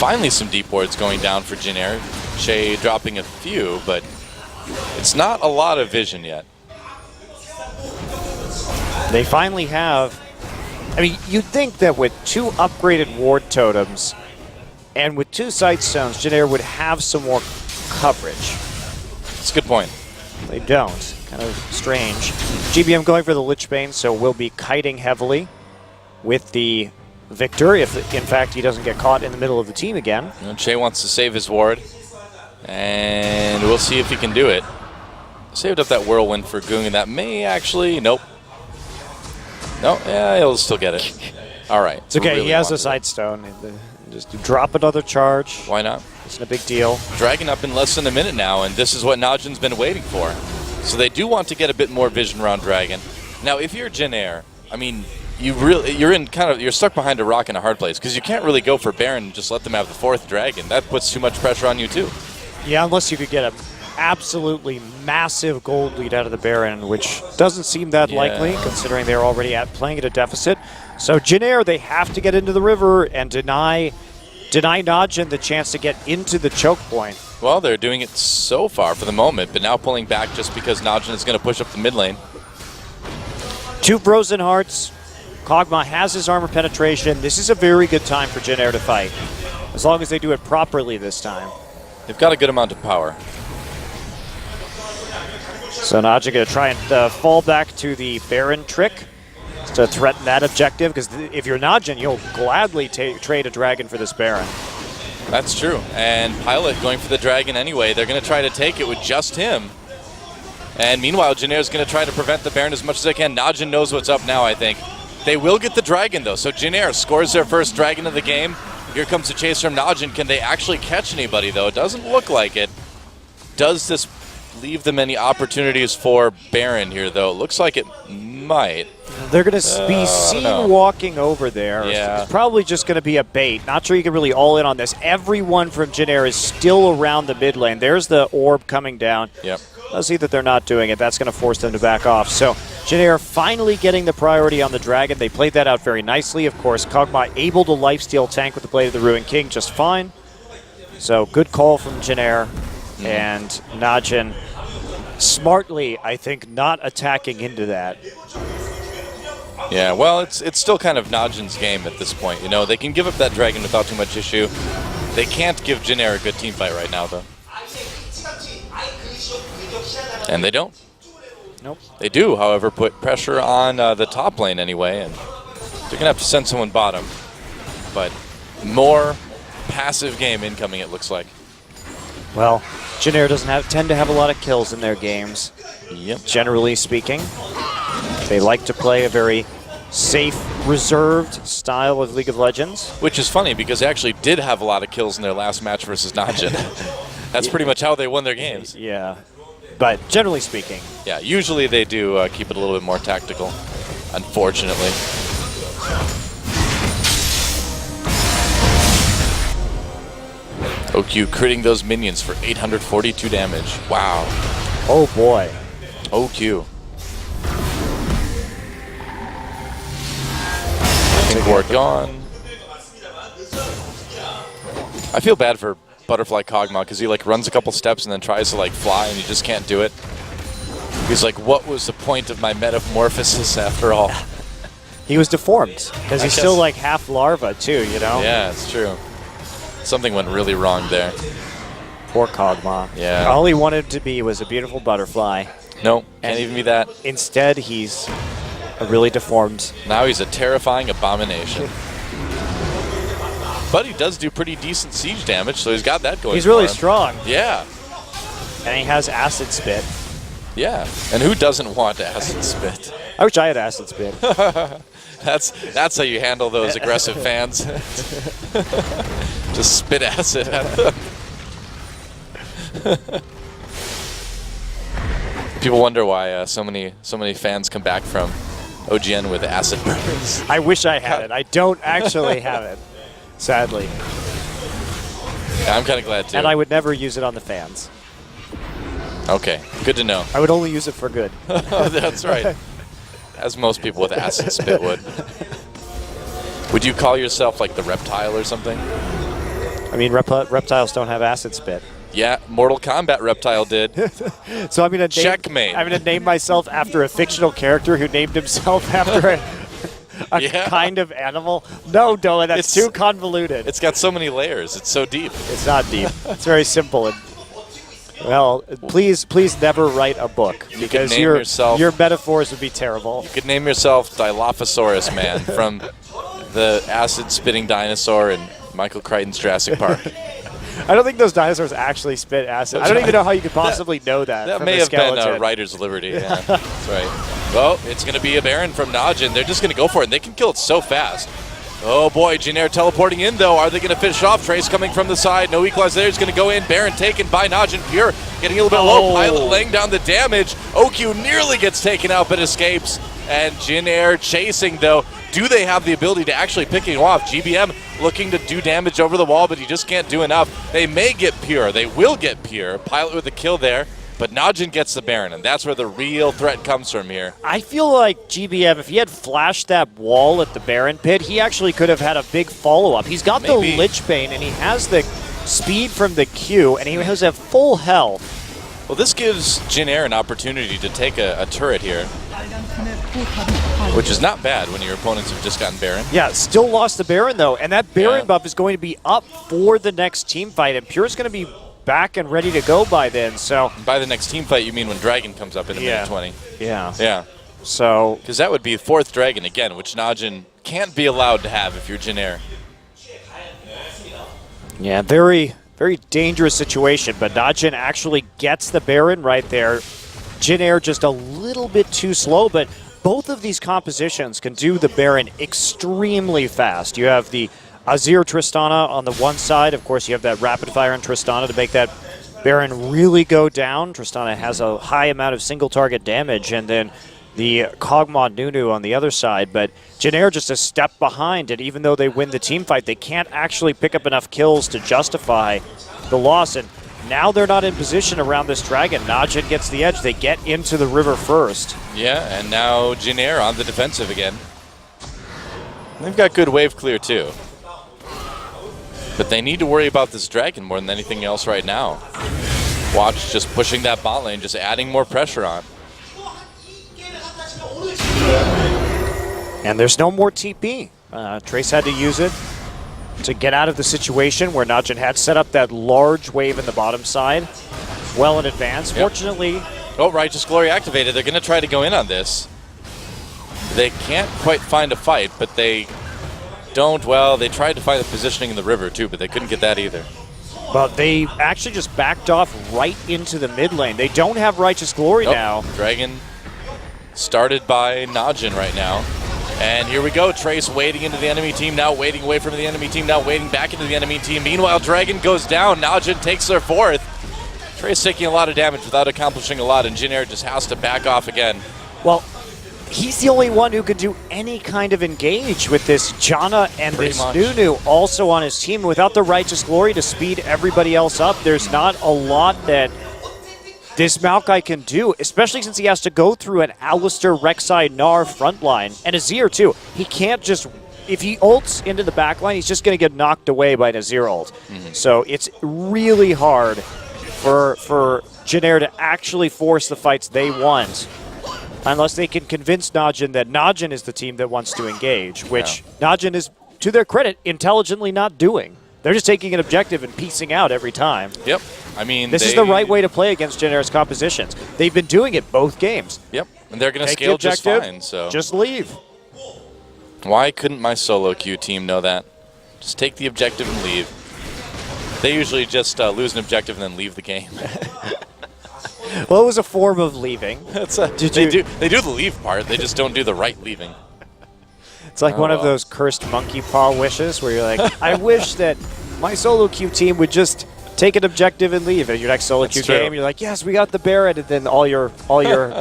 Finally some deep wards going down for Jin Air. Shay dropping a few, but it's not a lot of vision yet. They finally have... I mean, you'd think that with 2 upgraded ward totems and with 2 Sightstones, Janair would have some more coverage. That's a good point. They don't. Kind of strange. GBM going for the Lich Bane, so we'll be kiting heavily with the Victor if, in fact, he doesn't get caught in the middle of the team again. Che wants to save his ward, and we'll see if he can do it. Saved up that Whirlwind for Goong, and that may actually... Nope. No, yeah, he'll still get it. All right. It's okay, really he has a Sightstone. Just drop another charge. Why not? It's a big deal. Dragging up in less than a minute now, and this is what Najin's been waiting for. So they do want to get a bit more vision around Dragon. Now, if you're Janair, I mean, you're stuck behind a rock in a hard place because you can't really go for Baron and just let them have the 4th Dragon. That puts too much pressure on you too. Yeah, unless you could get a absolutely massive gold lead out of the Baron, which doesn't seem that likely considering they're already playing at a deficit. So Janair, they have to get into the river and deny Najin the chance to get into the choke point. Well, they're doing it so far for the moment, but now pulling back just because Najin is going to push up the mid lane. 2 Frozen Hearts. Kog'Maw has his armor penetration. This is a very good time for Janair to fight, as long as they do it properly this time. They've got a good amount of power. So Najin going to try and fall back to the Baron trick to threaten that objective, because if you're Najin, you'll gladly trade a dragon for this Baron. That's true. And Pilot going for the dragon anyway. They're going to try to take it with just him. And meanwhile, Janair's going to try to prevent the Baron as much as they can. Najin knows what's up now, I think. They will get the dragon, though. So Janair scores their first dragon of the game. Here comes the chase from Najin. Can they actually catch anybody, though? It doesn't look like it. Does this leave them any opportunities for Baron here, though? It looks like it might. They're going to be seen walking over there. Yeah. It's probably just going to be a bait. Not sure you can really all in on this. Everyone from Janair is still around the mid lane. There's the orb coming down. Yep. Let's see that they're not doing it. That's going to force them to back off. So Janair finally getting the priority on the dragon. They played that out very nicely. Of course, Kog'Maw able to lifesteal tank with the Blade of the Ruined King just fine. So good call from Janair. And Najin smartly, I think, not attacking into that. Yeah, well, it's still kind of Najin's game at this point. You know, they can give up that dragon without too much issue. They can't give Janair a good team fight right now, though. And they don't. Nope. They do, however, put pressure on the top lane anyway, and they're going to have to send someone bottom. But more passive game incoming, it looks like. Well, Janair doesn't tend to have a lot of kills in their games. Yep. Generally speaking. They like to play a very safe, reserved style of League of Legends. Which is funny because they actually did have a lot of kills in their last match versus Najin. That's pretty much how they won their games. Yeah. But generally speaking. Yeah, usually they do keep it a little bit more tactical, unfortunately. OQ critting those minions for 842 damage. Wow. Oh boy. OQ. I think we're gone. I feel bad for Butterfly Kog'Maw because he like runs a couple steps and then tries to like fly and he just can't do it. He's like, what was the point of my metamorphosis after all? He was deformed because he's still like half larva too, you know? Yeah, it's true. Something went really wrong there. Poor Kog'Maw. Yeah. All he wanted to be was a beautiful butterfly. No, can't even be that. Instead, he's a really deformed. Now he's a terrifying abomination. But he does do pretty decent siege damage, so he's got that going. He's really strong. Yeah. And he has acid spit. Yeah. And who doesn't want acid spit? I wish I had acid spit. That's how you handle those aggressive fans. Just spit acid at them. People wonder why so many fans come back from OGN with acid burns. I wish I had it. I don't actually have it, sadly. Yeah, I'm kind of glad too. And I would never use it on the fans. Okay, good to know. I would only use it for good. That's right. As most people with acid spit would. Would you call yourself like the reptile or something? I mean, reptiles don't have acid spit. Yeah, Mortal Kombat Reptile did. So I'm gonna Checkmate. I'm gonna name myself after a fictional character who named himself after a kind of animal. No, Dolan, that's too convoluted. It's got so many layers. It's so deep. It's not deep. It's very simple. And, well, please never write a book because your metaphors would be terrible. You could name yourself Dilophosaurus Man from the acid-spitting dinosaur in Michael Crichton's Jurassic Park. I don't think those dinosaurs actually spit acid. I don't even know how you could possibly know that. That may have been a writer's liberty. Yeah, that's right. Well, it's going to be a Baron from Najin. They're just going to go for it, and they can kill it so fast. Oh boy, Jinair teleporting in though. Are they going to finish off? Trace coming from the side. No equalizer there. He's going to go in. Baron taken by Najin. Pure getting a little bit low. Pilot laying down the damage. OQ nearly gets taken out but escapes. And Jinair chasing though. Do they have the ability to actually pick him off? GBM looking to do damage over the wall, but he just can't do enough. They may get Pure. They will get Pure. Pilot with a kill there. But Najin gets the Baron, and that's where the real threat comes from here. I feel like GBM, if he had flashed that wall at the Baron pit, he actually could have had a big follow-up. He's got the Lich Bane, and he has the speed from the Q, and he has a full health. Well, this gives Jinair an opportunity to take a turret here, which is not bad when your opponents have just gotten Baron. Yeah, still lost the Baron, though, and that Baron buff is going to be up for the next team fight, and Pure's going to be back and ready to go by then. So by the next team fight, you mean when Dragon comes up in a minute 20? Yeah. Yeah. So because that would be 4th Dragon again, which Najin can't be allowed to have if you're Jinair. Yeah, very, very dangerous situation. But Najin actually gets the Baron right there. Jinair just a little bit too slow, but both of these compositions can do the Baron extremely fast. You have the Azir Tristana on the one side. Of course, you have that rapid fire on Tristana to make that Baron really go down. Tristana has a high amount of single target damage, and then the Kog'Maw Nunu on the other side. But Jinair just a step behind, and even though they win the team fight, they can't actually pick up enough kills to justify the loss. And now they're not in position around this dragon. Najin gets the edge. They get into the river first. Yeah, and now Jinair on the defensive again. They've got good wave clear too. But they need to worry about this dragon more than anything else right now. Watch just pushing that bot lane, just adding more pressure on. And there's no more TP. Trace had to use it to get out of the situation where Najin had set up that large wave in the bottom side well in advance. Yep. Fortunately... Oh, Righteous Glory activated. They're going to try to go in on this. They can't quite find a fight, but they... Well, they tried to find the positioning in the river too, but they couldn't get that either. But they actually just backed off right into the mid lane. They don't have Righteous Glory now. Dragon started by Najin right now. And here we go, Trace wading into the enemy team, now wading away from the enemy team, now wading back into the enemy team. Meanwhile, Dragon goes down, Najin takes their 4th. Trace taking a lot of damage without accomplishing a lot, and Jinair just has to back off again. Well, he's the only one who can do any kind of engage with this Janna and this Nunu also on his team. Without the Righteous Glory to speed everybody else up, there's not a lot that this Maokai can do, especially since he has to go through an Alistar, Rek'Sai, Gnar frontline, and Azir too. He can't just, if he ults into the backline, he's just going to get knocked away by an Azir ult. So it's really hard for Jinair to actually force the fights they want, unless they can convince Najin that Najin is the team that wants to engage, which Najin is, to their credit, intelligently not doing. They're just taking an objective and piecing out every time. Yep. I mean, this is the right way to play against Jinair's compositions. They've been doing it both games. Yep. And they're going to scale just fine. So just leave. Why couldn't my solo queue team know that? Just take the objective and leave. They usually just lose an objective and then leave the game. Well, it was a form of leaving. They do the leave part. They just don't do the right leaving. It's like one of those cursed monkey paw wishes where you're like, I wish that my solo queue team would just take an objective and leave. And your next solo queue game, you're like, yes, we got the Baron, and then all your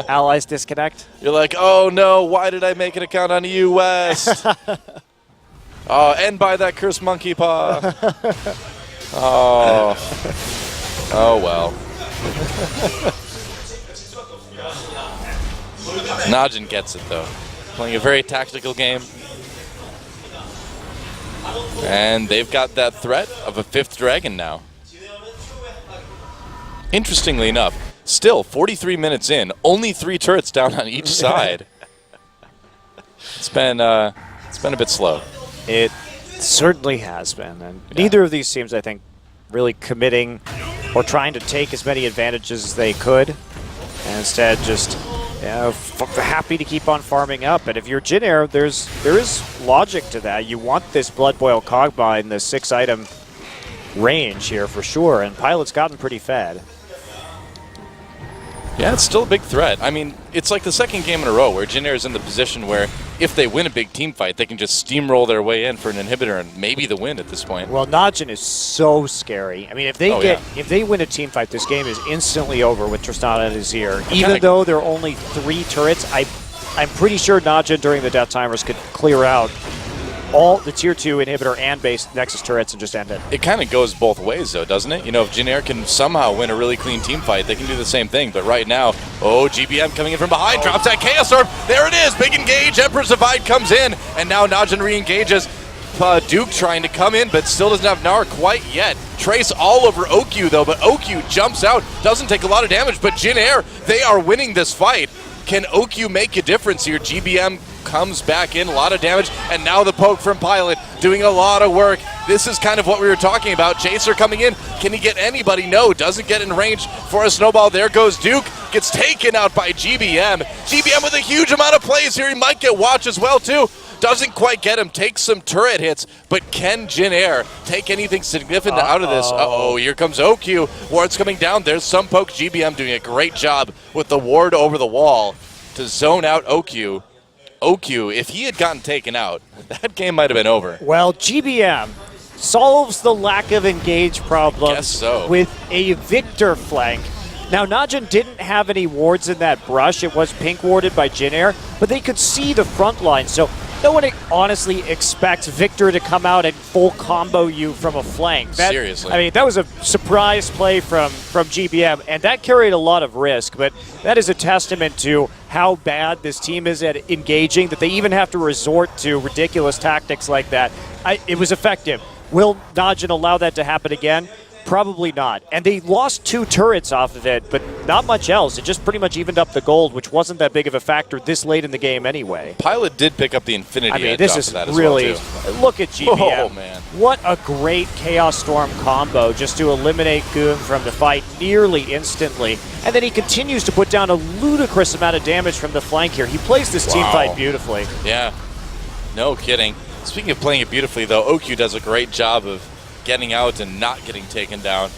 allies disconnect. You're like, oh no, why did I make an account on EU West? And buy that cursed monkey paw. Oh well. Najin gets it though. Playing a very tactical game. And they've got that threat of a 5th dragon now. Interestingly enough, still 43 minutes in, only 3 turrets down on each side. It's been a bit slow. It certainly has been, and neither of these teams, I think, really committing or trying to take as many advantages as they could, and instead just happy to keep on farming up. And if you're Jin Air, there is logic to that. You want this Blood Boil Kog'Maw in the 6-item range here for sure, and Pilot's gotten pretty fed. Yeah, it's still a big threat. I mean, it's like the second game in a row where Jin Air is in the position where if they win a big team fight, they can just steamroll their way in for an inhibitor and maybe the win at this point. Well, Najin is so scary. I mean, if they win a team fight, this game is instantly over with Tristana and Azir. Even though there are only 3 turrets, I'm pretty sure Najin during the death timers could clear out all the tier 2 inhibitor and base Nexus turrets and just end it. It kind of goes both ways, though, doesn't it? You know, if Jin Air can somehow win a really clean team fight, they can do the same thing. But right now, GBM coming in from behind, drops that Chaos Orb. There it is, big engage. Emperor's Divide comes in, and now Najin re-engages. Duke trying to come in, but still doesn't have Gnar quite yet. Trace all over OQ, though, but OQ jumps out, doesn't take a lot of damage. But Jin Air, they are winning this fight. Can OQ make a difference here? GBM comes back in, a lot of damage, and now the poke from Pilot doing a lot of work. This is kind of what we were talking about. Chaser coming in. Can he get anybody? No, doesn't get in range for a snowball. There goes Duke. Gets taken out by GBM. GBM with a huge amount of plays here. He might get watch as well, too. Doesn't quite get him. Takes some turret hits, but can Jin Air take anything significant out of this? Here comes OQ. Ward's coming down. There's some poke. GBM doing a great job with the ward over the wall to zone out OQ. OQ, if he had gotten taken out, that game might have been over. Well, GBM solves the lack of engage problem with a Victor flank. Now, Najin didn't have any wards in that brush. It was pink warded by Jin Air, but they could see the front line, so no one honestly expects Victor to come out and full combo you from a flank. Seriously. I mean, that was a surprise play from GBM, and that carried a lot of risk, but that is a testament to how bad this team is at engaging, that they even have to resort to ridiculous tactics like that. It was effective. Will Najin allow that to happen again? Probably not. And they lost 2 turrets off of it, but not much else. It just pretty much evened up the gold, which wasn't that big of a factor this late in the game anyway. Pilot did pick up the Infinity Edge this off is of that as really, well, too. Look at GBM. Oh, man. What a great Chaos Storm combo just to eliminate Goong from the fight nearly instantly. And then he continues to put down a ludicrous amount of damage from the flank here. He plays this team fight beautifully. Yeah, no kidding. Speaking of playing it beautifully, though, OQ does a great job of getting out and not getting taken down.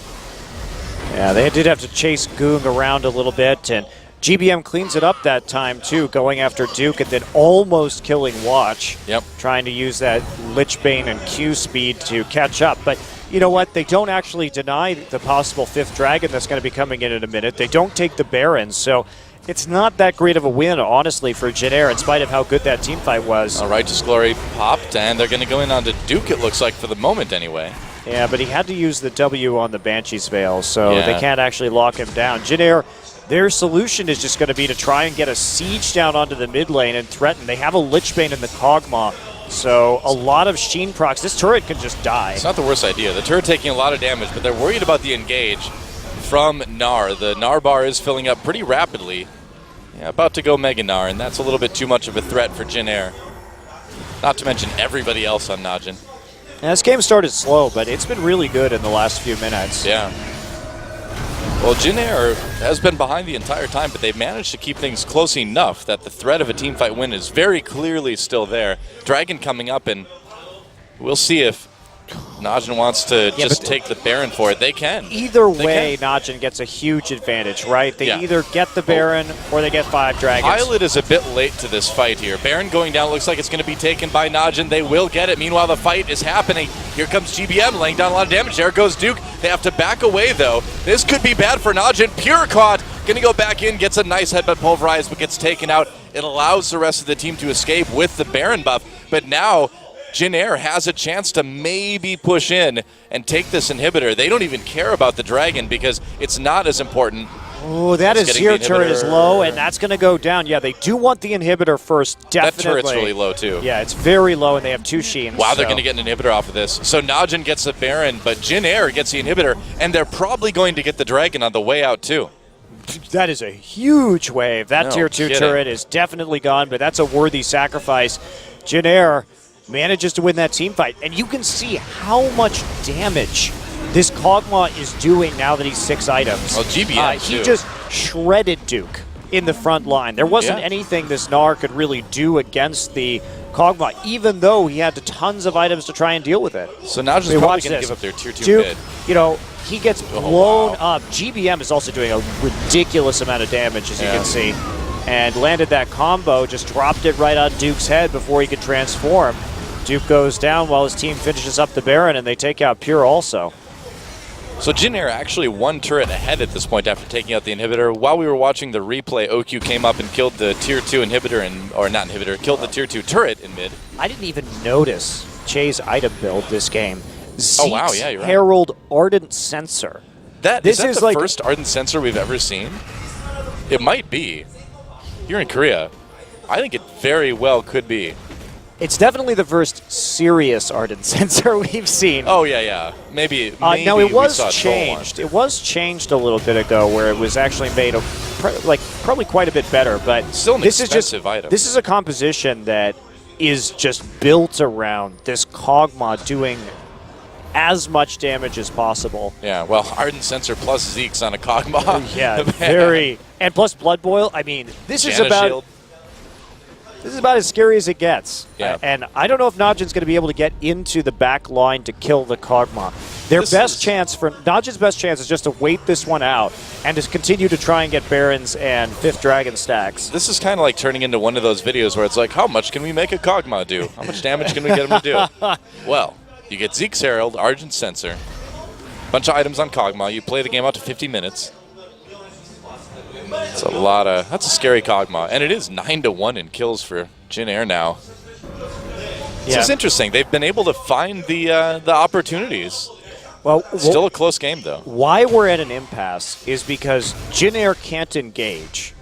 Yeah, they did have to chase Goong around a little bit, and GBM cleans it up that time too, going after Duke and then almost killing Watch. Yep. Trying to use that Lichbane and Q speed to catch up. But you know what? They don't actually deny the possible 5th dragon that's going to be coming in a minute. They don't take the Baron, so it's not that great of a win, honestly, for Jin Air, in spite of how good that team fight was. All right, Righteous Glory popped, and they're going to go in onto Duke, it looks like, for the moment anyway. Yeah, but he had to use the W on the Banshee's Veil, so they can't actually lock him down. Jin Air, their solution is just going to be to try and get a siege down onto the mid lane and threaten. They have a Lichbane in the Kog'Maw, so a lot of Sheen procs. This turret can just die. It's not the worst idea. The turret taking a lot of damage, but they're worried about the engage from Gnar. The Gnar bar is filling up pretty rapidly. Yeah, about to go Mega Gnar, and that's a little bit too much of a threat for Jin Air. Not to mention everybody else on Najin. Yeah, this game started slow, but it's been really good in the last few minutes. Yeah. Well, Jin Air has been behind the entire time, but they've managed to keep things close enough that the threat of a teamfight win is very clearly still there. Dragon coming up, and we'll see if Najin wants to just take the Baron for it. They can. Either way, Najin gets a huge advantage, right? They either get the Baron or they get 5 dragons. Pilot is a bit late to this fight here. Baron going down looks like it's going to be taken by Najin. They will get it. Meanwhile, the fight is happening. Here comes GBM laying down a lot of damage. There goes Duke. They have to back away, though. This could be bad for Najin. Pure caught. Going to go back in, gets a nice headbutt pulverized, but gets taken out. It allows the rest of the team to escape with the Baron buff. But now Jin Air has a chance to maybe push in and take this inhibitor. They don't even care about the dragon because it's not as important Oh, that is Zero turret is low, and that's going to go down. Yeah, they do want the inhibitor first, definitely. That turret's really low, too. Yeah, it's very low, and they have 2 Sheens. Wow, they're going to get an inhibitor off of this. So Najin gets the Baron, but Jin Air gets the inhibitor, and they're probably going to get the Dragon on the way out, too. That is a huge wave. That Tier 2 kidding. turret is definitely gone, but that's a worthy sacrifice. Jin Air manages to win that team fight, and you can see how much damage this Kog'Maw is doing now that he's 6 items. Well, GBM, he just shredded Duke in the front line. There wasn't anything this Gnar could really do against the Kog'Maw, even though he had tons of items to try and deal with it. So now just probably going to give up their Tier 2 Duke, mid. you know, he gets blown up. GBM is also doing a ridiculous amount of damage, as you can see. And landed that combo, just dropped it right on Duke's head before he could transform. Duke goes down while his team finishes up the Baron, and they take out Pure also. So Jin Air actually 1 turret ahead at this point after taking out the inhibitor. While we were watching the replay, OQ came up and killed the Tier 2 inhibitor, or not inhibitor, killed the Tier 2 turret in mid. I didn't even notice Che's item build this game. Oh, wow, yeah, you're right. Herald Ardent Sensor. Is that the first Ardent Sensor we've ever seen? It might be. You're in Korea. I think it very well could be. It's definitely the first serious Ardent Sensor we've seen. Oh, yeah. Maybe now, it was changed. It was changed a little bit ago where it was actually made probably quite a bit better. But still an expensive item. This is a composition that is just built around this Kog'Maw doing as much damage as possible. Yeah, well, Ardent Sensor plus Zeke's on a Kog'Maw. Yeah, very. And plus Blood Boil. I mean, this is about as scary as it gets. Yeah. And I don't know if Najin's going to be able to get into the back line to kill the Kog'Maw. Najin's best chance is just to wait this one out and to continue to try and get Barons and 5th Dragon stacks. This is kind of like turning into one of those videos where it's like, how much can we make a Kog'Maw do? How much damage can we get him to do? Well, you get Zeke's Herald, Ardent Sensor, bunch of items on Kog'Maw. You play the game out to 50 minutes. That's a scary Kog'Maw. And it is 9-1 in kills for Jin Air now. This is interesting. They've been able to find the opportunities. Well, still a close game, though. Why we're at an impasse is because Jin Air can't engage,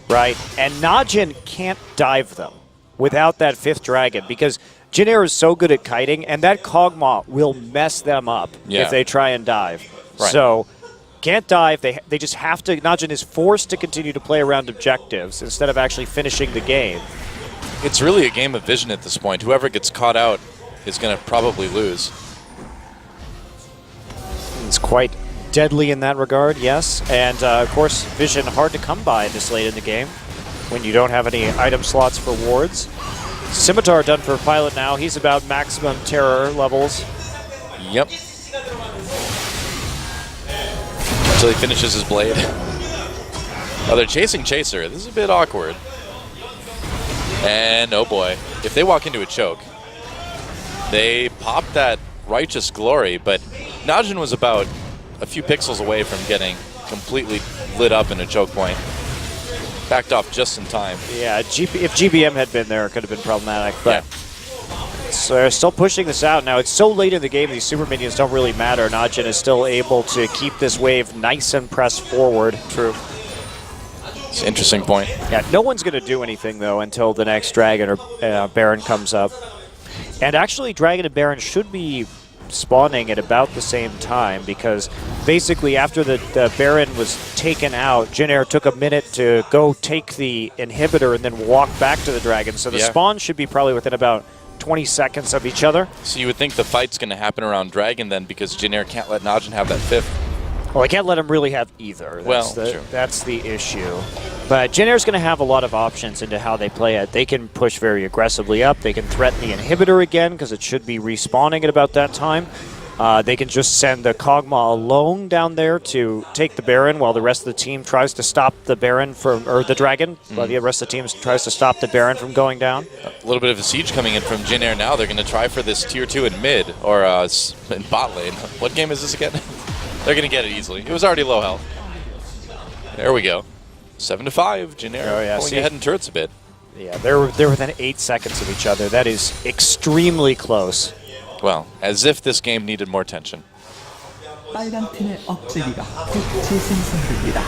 right? And Najin can't dive them without that 5th Dragon because Jin Air is so good at kiting, and that Kog'Maw will mess them up if they try and dive. Right. So can't dive. They just have to. Najin is forced to continue to play around objectives instead of actually finishing the game. It's really a game of vision at this point. Whoever gets caught out is going to probably lose. It's quite deadly in that regard, yes. And, of course, vision hard to come by this late in the game when you don't have any item slots for wards. Scimitar done for Pilot now. He's about maximum terror levels. Yep. Until he finishes his blade. Oh, they're chasing Chaser. This is a bit awkward. And, oh boy, if they walk into a choke, they pop that Righteous Glory, but Najin was about a few pixels away from getting completely lit up in a choke point. Backed off just in time. Yeah, if GBM had been there, it could have been problematic. But so they're still pushing this out. Now, it's so late in the game, these super minions don't really matter. Najin is still able to keep this wave nice and press forward. True. It's an interesting point. Yeah, no one's going to do anything, though, until the next Dragon or Baron comes up. And actually, Dragon and Baron should be spawning at about the same time because basically after the Baron was taken out, Jin Air took a minute to go take the inhibitor and then walk back to the Dragon. So the spawn should be probably within about 20 seconds of each other. So you would think the fight's going to happen around Dragon then because Jin Air can't let Najin have that 5th. Well, I can't let him really have either. That's the issue. But Jin Air's going to have a lot of options into how they play it. They can push very aggressively up. They can threaten the inhibitor again because it should be respawning at about that time. They can just send the Kog'Maw alone down there to take the Baron while the rest of the team tries to stop the Baron from, or the Dragon, while the rest of the team tries to stop the Baron from going down. A little bit of a siege coming in from Jin Air now. They're going to try for this tier 2 in mid, or in bot lane. What game is this again? They're going to get it easily. It was already low health. There we go. 7-5, Jin Air pulling ahead in turrets a bit. Yeah, they're within 8 seconds of each other. That is extremely close. Well, as if this game needed more tension. 빨간 팀의 억제기가 재생성됩니다.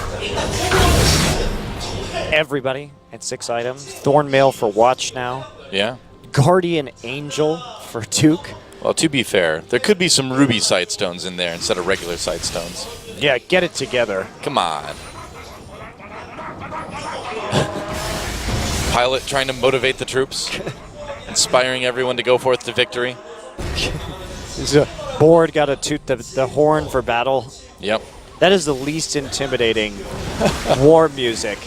Everybody at 6 items. Thornmail for Watch now. Yeah. Guardian Angel for Duke. Well, to be fair, there could be some ruby sightstones in there instead of regular sightstones. Yeah, get it together. Come on. Pilot trying to motivate the troops, inspiring everyone to go forth to victory. Board got to toot the horn for battle. Yep. That is the least intimidating war music.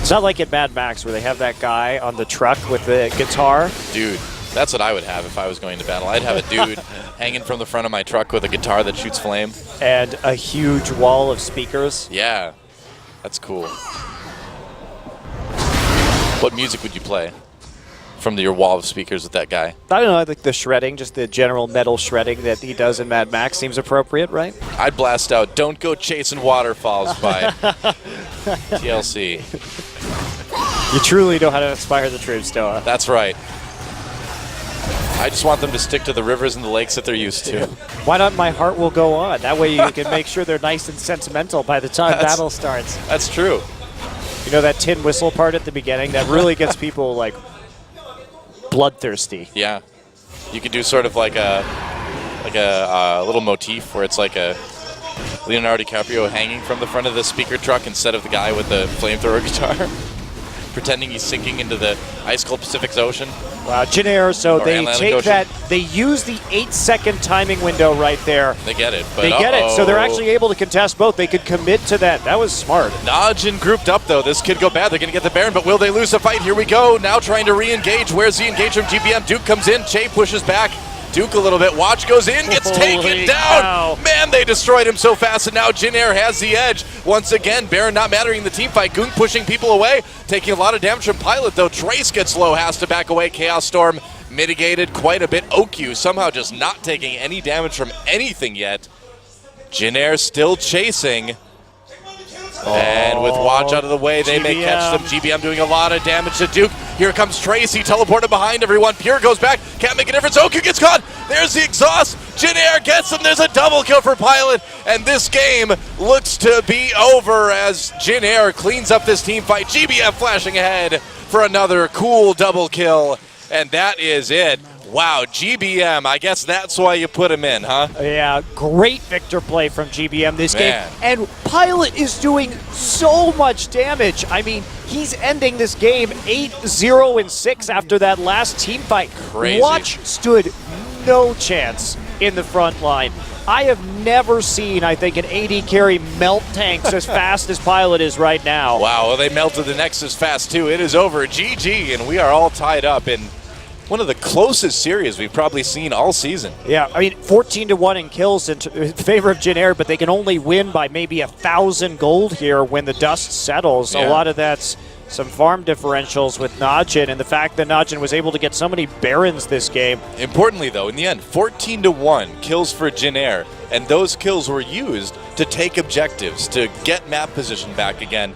It's not like at Mad Max where they have that guy on the truck with the guitar. Dude, that's what I would have if I was going to battle. I'd have a dude hanging from the front of my truck with a guitar that shoots flame. And a huge wall of speakers. Yeah, that's cool. What music would you play from your wall of speakers with that guy? I don't know, I think the shredding, just the general metal shredding that he does in Mad Max seems appropriate, right? I'd blast out "Don't Go Chasing Waterfalls" by TLC. You truly know how to inspire the troops, Doa. That's right. I just want them to stick to the rivers and the lakes that they're used to. Why not My Heart Will Go On? That way you can make sure they're nice and sentimental by the time battle starts. That's true. You know that tin whistle part at the beginning? That really gets people, like, bloodthirsty. Yeah. You could do sort of like a little motif where it's like a Leonardo DiCaprio hanging from the front of the speaker truck instead of the guy with the flamethrower guitar, pretending he's sinking into the ice-cold Pacific Ocean. Wow, Jin Air, so Or they Atlantic take Ocean. that, they use the 8-second timing window right there. They get it, but They get it, so they're actually able to contest both. They could commit to that. That was smart. Najin grouped up, though. This could go bad. They're going to get the Baron, but will they lose the fight? Here we go. Now trying to re-engage. Where's the engage from GBM? Duke comes in. Che pushes back. Duke a little bit. Watch goes in. Gets taken Holy down. cow. Man, they destroyed him so fast, and now Jin Air has the edge. Once again, Baron not mattering in the team fight. Goong pushing people away. Taking a lot of damage from Pilot, though. Trace gets low. Has to back away. Chaos Storm mitigated quite a bit. OQ somehow just not taking any damage from anything yet. Jin Air still chasing. And with Watch out of the way, they may catch them. GBM doing a lot of damage to Duke. Here comes Tracy, teleported behind everyone. Pure goes back, can't make a difference. OQ gets caught. There's the exhaust. Jin Air gets him. There's a double kill for Pilot. And this game looks to be over as Jin Air cleans up this team fight. GBM flashing ahead for another cool double kill. And that is it. Wow, GBM, I guess that's why you put him in, huh? Yeah, great victor play from GBM this Man. game. And Pilot is doing so much damage. I mean, he's ending this game 8-0-6 after that last team fight. Crazy. Watch stood no chance in the front line. I have never seen, I think, an AD carry melt tanks as fast as Pilot is right now. Wow, well, they melted the Nexus fast, too. It is over. GG, and we are all tied up in one of the closest series we've probably seen all season. Yeah, I mean, 14-1 in kills in favor of Jin Air, but they can only win by maybe 1,000 gold here when the dust settles. Yeah. A lot of that's some farm differentials with Najin, and the fact that Najin was able to get so many Barons this game. Importantly, though, in the end, 14-1 kills for Jin Air, and those kills were used to take objectives, to get map position back again.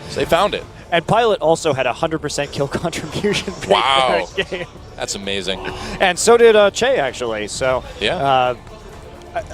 So they found it. And Pilot also had 100% kill contribution rate Wow. for that game. That's amazing. And so did Che, actually. So Yeah.